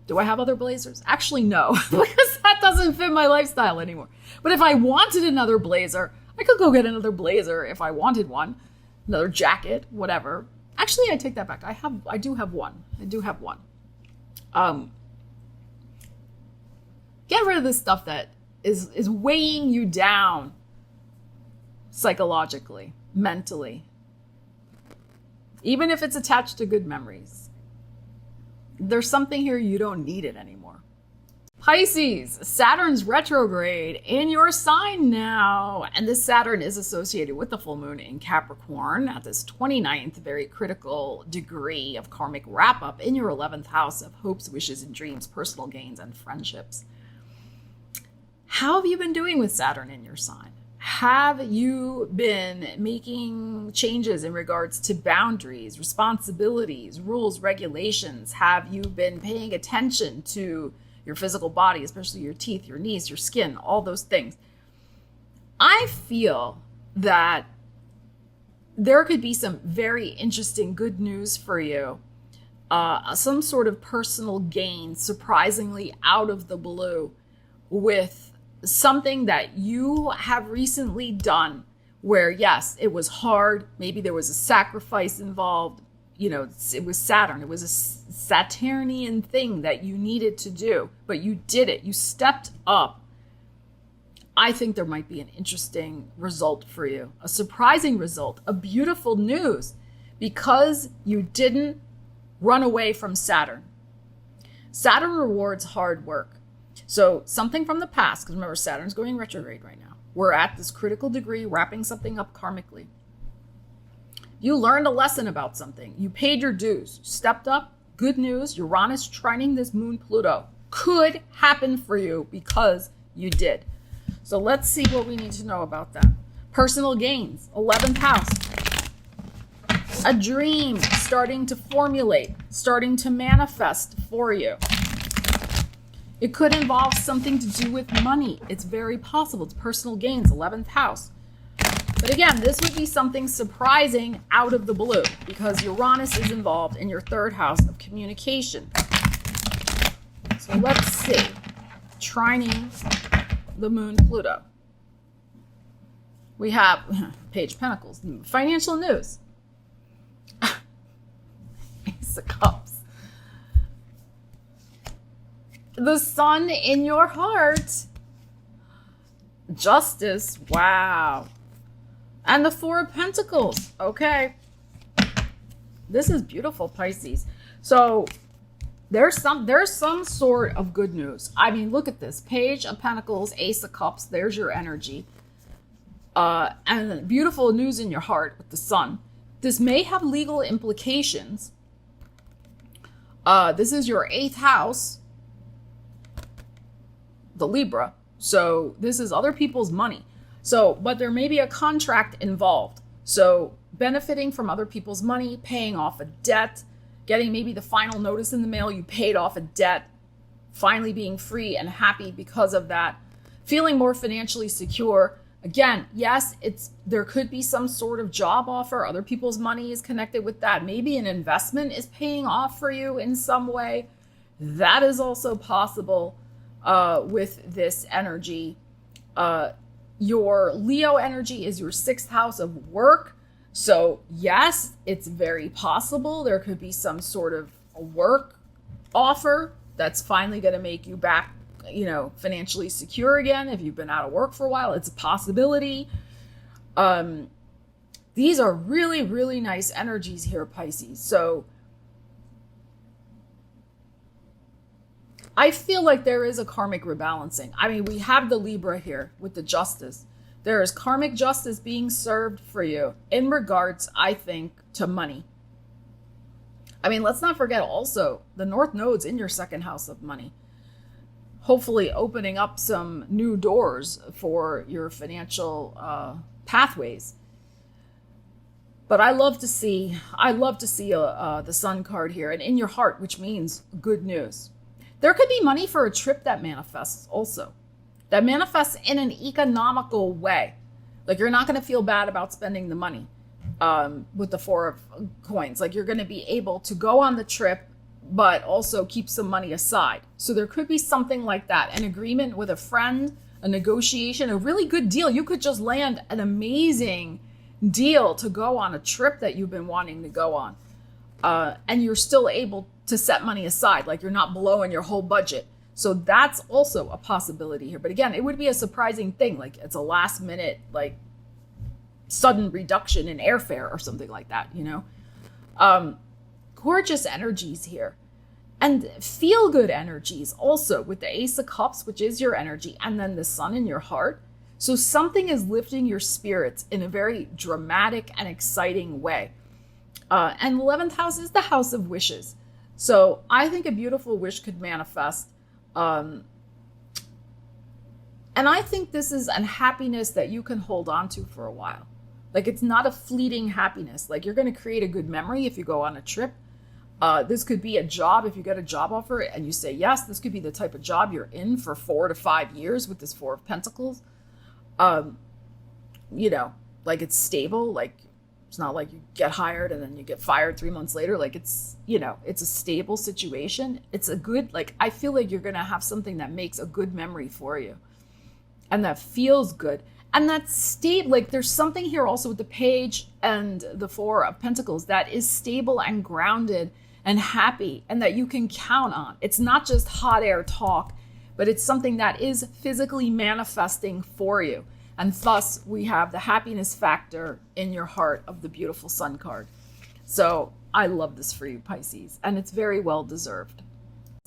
Do I have other blazers? Actually, no, because that doesn't fit my lifestyle anymore. But if I wanted another blazer, I could go get another blazer if I wanted one, another jacket, whatever. Actually, I take that back. I do have one. Get rid of this stuff that is weighing you down psychologically, mentally, even if it's attached to good memories. There's something here, you don't need it anymore. Pisces, Saturn's retrograde in your sign now. And this Saturn is associated with the full moon in Capricorn at this 29th, very critical degree of karmic wrap up in your 11th house of hopes, wishes, and dreams, personal gains, and friendships. How have you been doing with Saturn in your sign? Have you been making changes in regards to boundaries, responsibilities, rules, regulations? Have you been paying attention to your physical body, especially your teeth, your knees, your skin, all those things? I feel that there could be some very interesting good news for you. Some sort of personal gain, surprisingly out of the blue, with something that you have recently done where, yes, it was hard. Maybe there was a sacrifice involved. You know, it was Saturn. It was a Saturnian thing that you needed to do, but you did it. You stepped up. I think there might be an interesting result for you, a surprising result, a beautiful news, because you didn't run away from Saturn. Saturn rewards hard work. So something from the past, because remember, Saturn's going retrograde right now. We're at this critical degree, wrapping something up karmically. You learned a lesson about something. You paid your dues, stepped up. Good news, Uranus trining this moon Pluto could happen for you because you did. So let's see what we need to know about that. Personal gains, 11th house. A dream starting to formulate, starting to manifest for you. It could involve something to do with money. It's very possible. It's personal gains, 11th house. But again, this would be something surprising out of the blue because Uranus is involved in your 3rd house of communication. So let's see. Trining the moon Pluto. We have Page of Pentacles, financial news. Ace of Cups. The sun in your heart. Justice. Wow. And the 4 of Pentacles. Okay. This is beautiful, Pisces. So there's some sort of good news. I mean, look at this. Page of Pentacles, Ace of Cups. There's your energy. And beautiful news in your heart with the sun. This may have legal implications. This is your 8th house. The Libra. So this is other people's money. So, but there may be a contract involved. So benefiting from other people's money, paying off a debt, getting maybe the final notice in the mail, you paid off a debt, finally being free and happy because of that, feeling more financially secure. Again, yes, there could be some sort of job offer. Other people's money is connected with that. Maybe an investment is paying off for you in some way. That is also possible. With this energy. Your Leo energy is your 6th house of work. So yes, it's very possible there could be some sort of a work offer that's finally going to make you back, financially secure again. If you've been out of work for a while, it's a possibility. These are really, really nice energies here, Pisces. So I feel like there is a karmic rebalancing. I mean, we have the Libra here with the justice. There is karmic justice being served for you in regards, I think, to money. I mean, let's not forget also the North Node's in your 2nd house of money. Hopefully opening up some new doors for your financial pathways. But I love to see the Sun card here, and in your heart, which means good news. There could be money for a trip that manifests also. That manifests in an economical way. Like you're not going to feel bad about spending the money with the Four of Coins. Like you're going to be able to go on the trip, but also keep some money aside. So there could be something like that, an agreement with a friend, a negotiation, a really good deal. You could just land an amazing deal to go on a trip that you've been wanting to go on. And you're still able to set money aside, like you're not blowing your whole budget. So that's also a possibility here. But again, it would be a surprising thing. Like it's a last minute, like sudden reduction in airfare or something like that, you know? Gorgeous energies here. And feel good energies also with the Ace of Cups, which is your energy, and then the Sun in your heart. So something is lifting your spirits in a very dramatic and exciting way. And 11th house is the house of wishes. So I think a beautiful wish could manifest. And I think this is a happiness that you can hold on to for a while. Like it's not a fleeting happiness. Like you're going to create a good memory if you go on a trip. This could be a job. If you get a job offer and you say yes, this could be the type of job you're in for 4 to 5 years with this Four of Pentacles. You know, like it's stable. Like it's not like you get hired and then you get fired 3 months later. Like it's, you know, it's a stable situation. It's a good, like, I feel like you're going to have something that makes a good memory for you and that feels good. And that's stable. Like there's something here also with the Page and the Four of Pentacles that is stable and grounded and happy and that you can count on. It's not just hot air talk, but it's something that is physically manifesting for you. And thus we have the happiness factor in your heart of the beautiful Sun card. So I love this for you, Pisces, and it's very well deserved.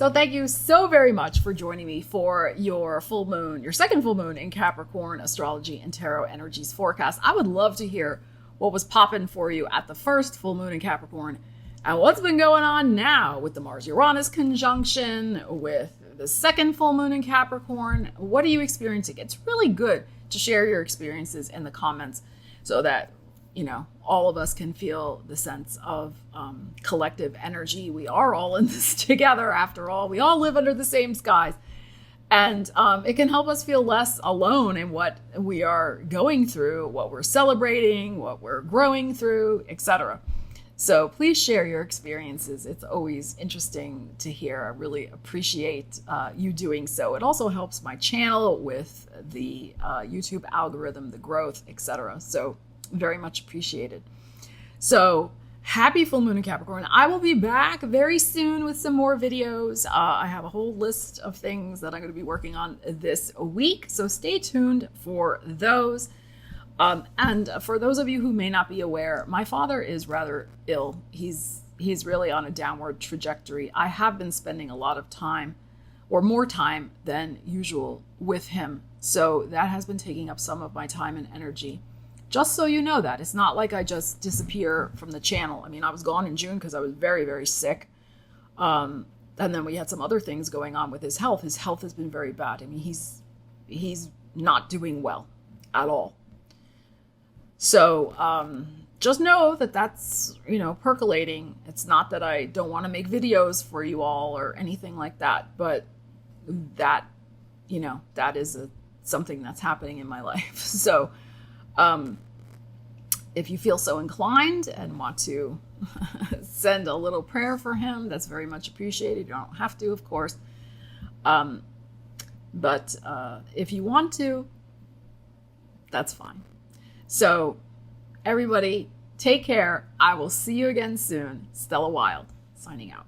So thank you so very much for joining me for your full moon, your second full moon in Capricorn astrology and tarot energies forecast. I would love to hear what was popping for you at the first full moon in Capricorn and what's been going on now with the Mars-Uranus conjunction, with the second full moon in Capricorn. What are you experiencing? It's really good to share your experiences in the comments so that, you know, all of us can feel the sense of collective energy. We are all in this together after all. We all live under the same skies. And it can help us feel less alone in what we are going through, what we're celebrating, what we're growing through, etc. So please share your experiences. It's always interesting to hear. I really appreciate you doing so. It also helps my channel with the YouTube algorithm, the growth, etc. So very much appreciated. So happy full moon in Capricorn. I will be back very soon with some more videos. I have a whole list of things that I'm going to be working on this week. So stay tuned for those. And for those of you who may not be aware, my father is rather ill. He's really on a downward trajectory. I have been spending a lot of time, or more time than usual, with him. So that has been taking up some of my time and energy. Just so you know that. It's not like I just disappear from the channel. I mean, I was gone in June because I was very, very sick. And then we had some other things going on with his health. His health has been very bad. I mean, he's not doing well at all. So just know that that's, you know, percolating. It's not that I don't want to make videos for you all or anything like that, but that, you know, that is something that's happening in my life. So if you feel so inclined and want to send a little prayer for him, that's very much appreciated. You don't have to, of course. But if you want to, that's fine. So everybody, take care. I will see you again soon. Stella Wilde, signing out.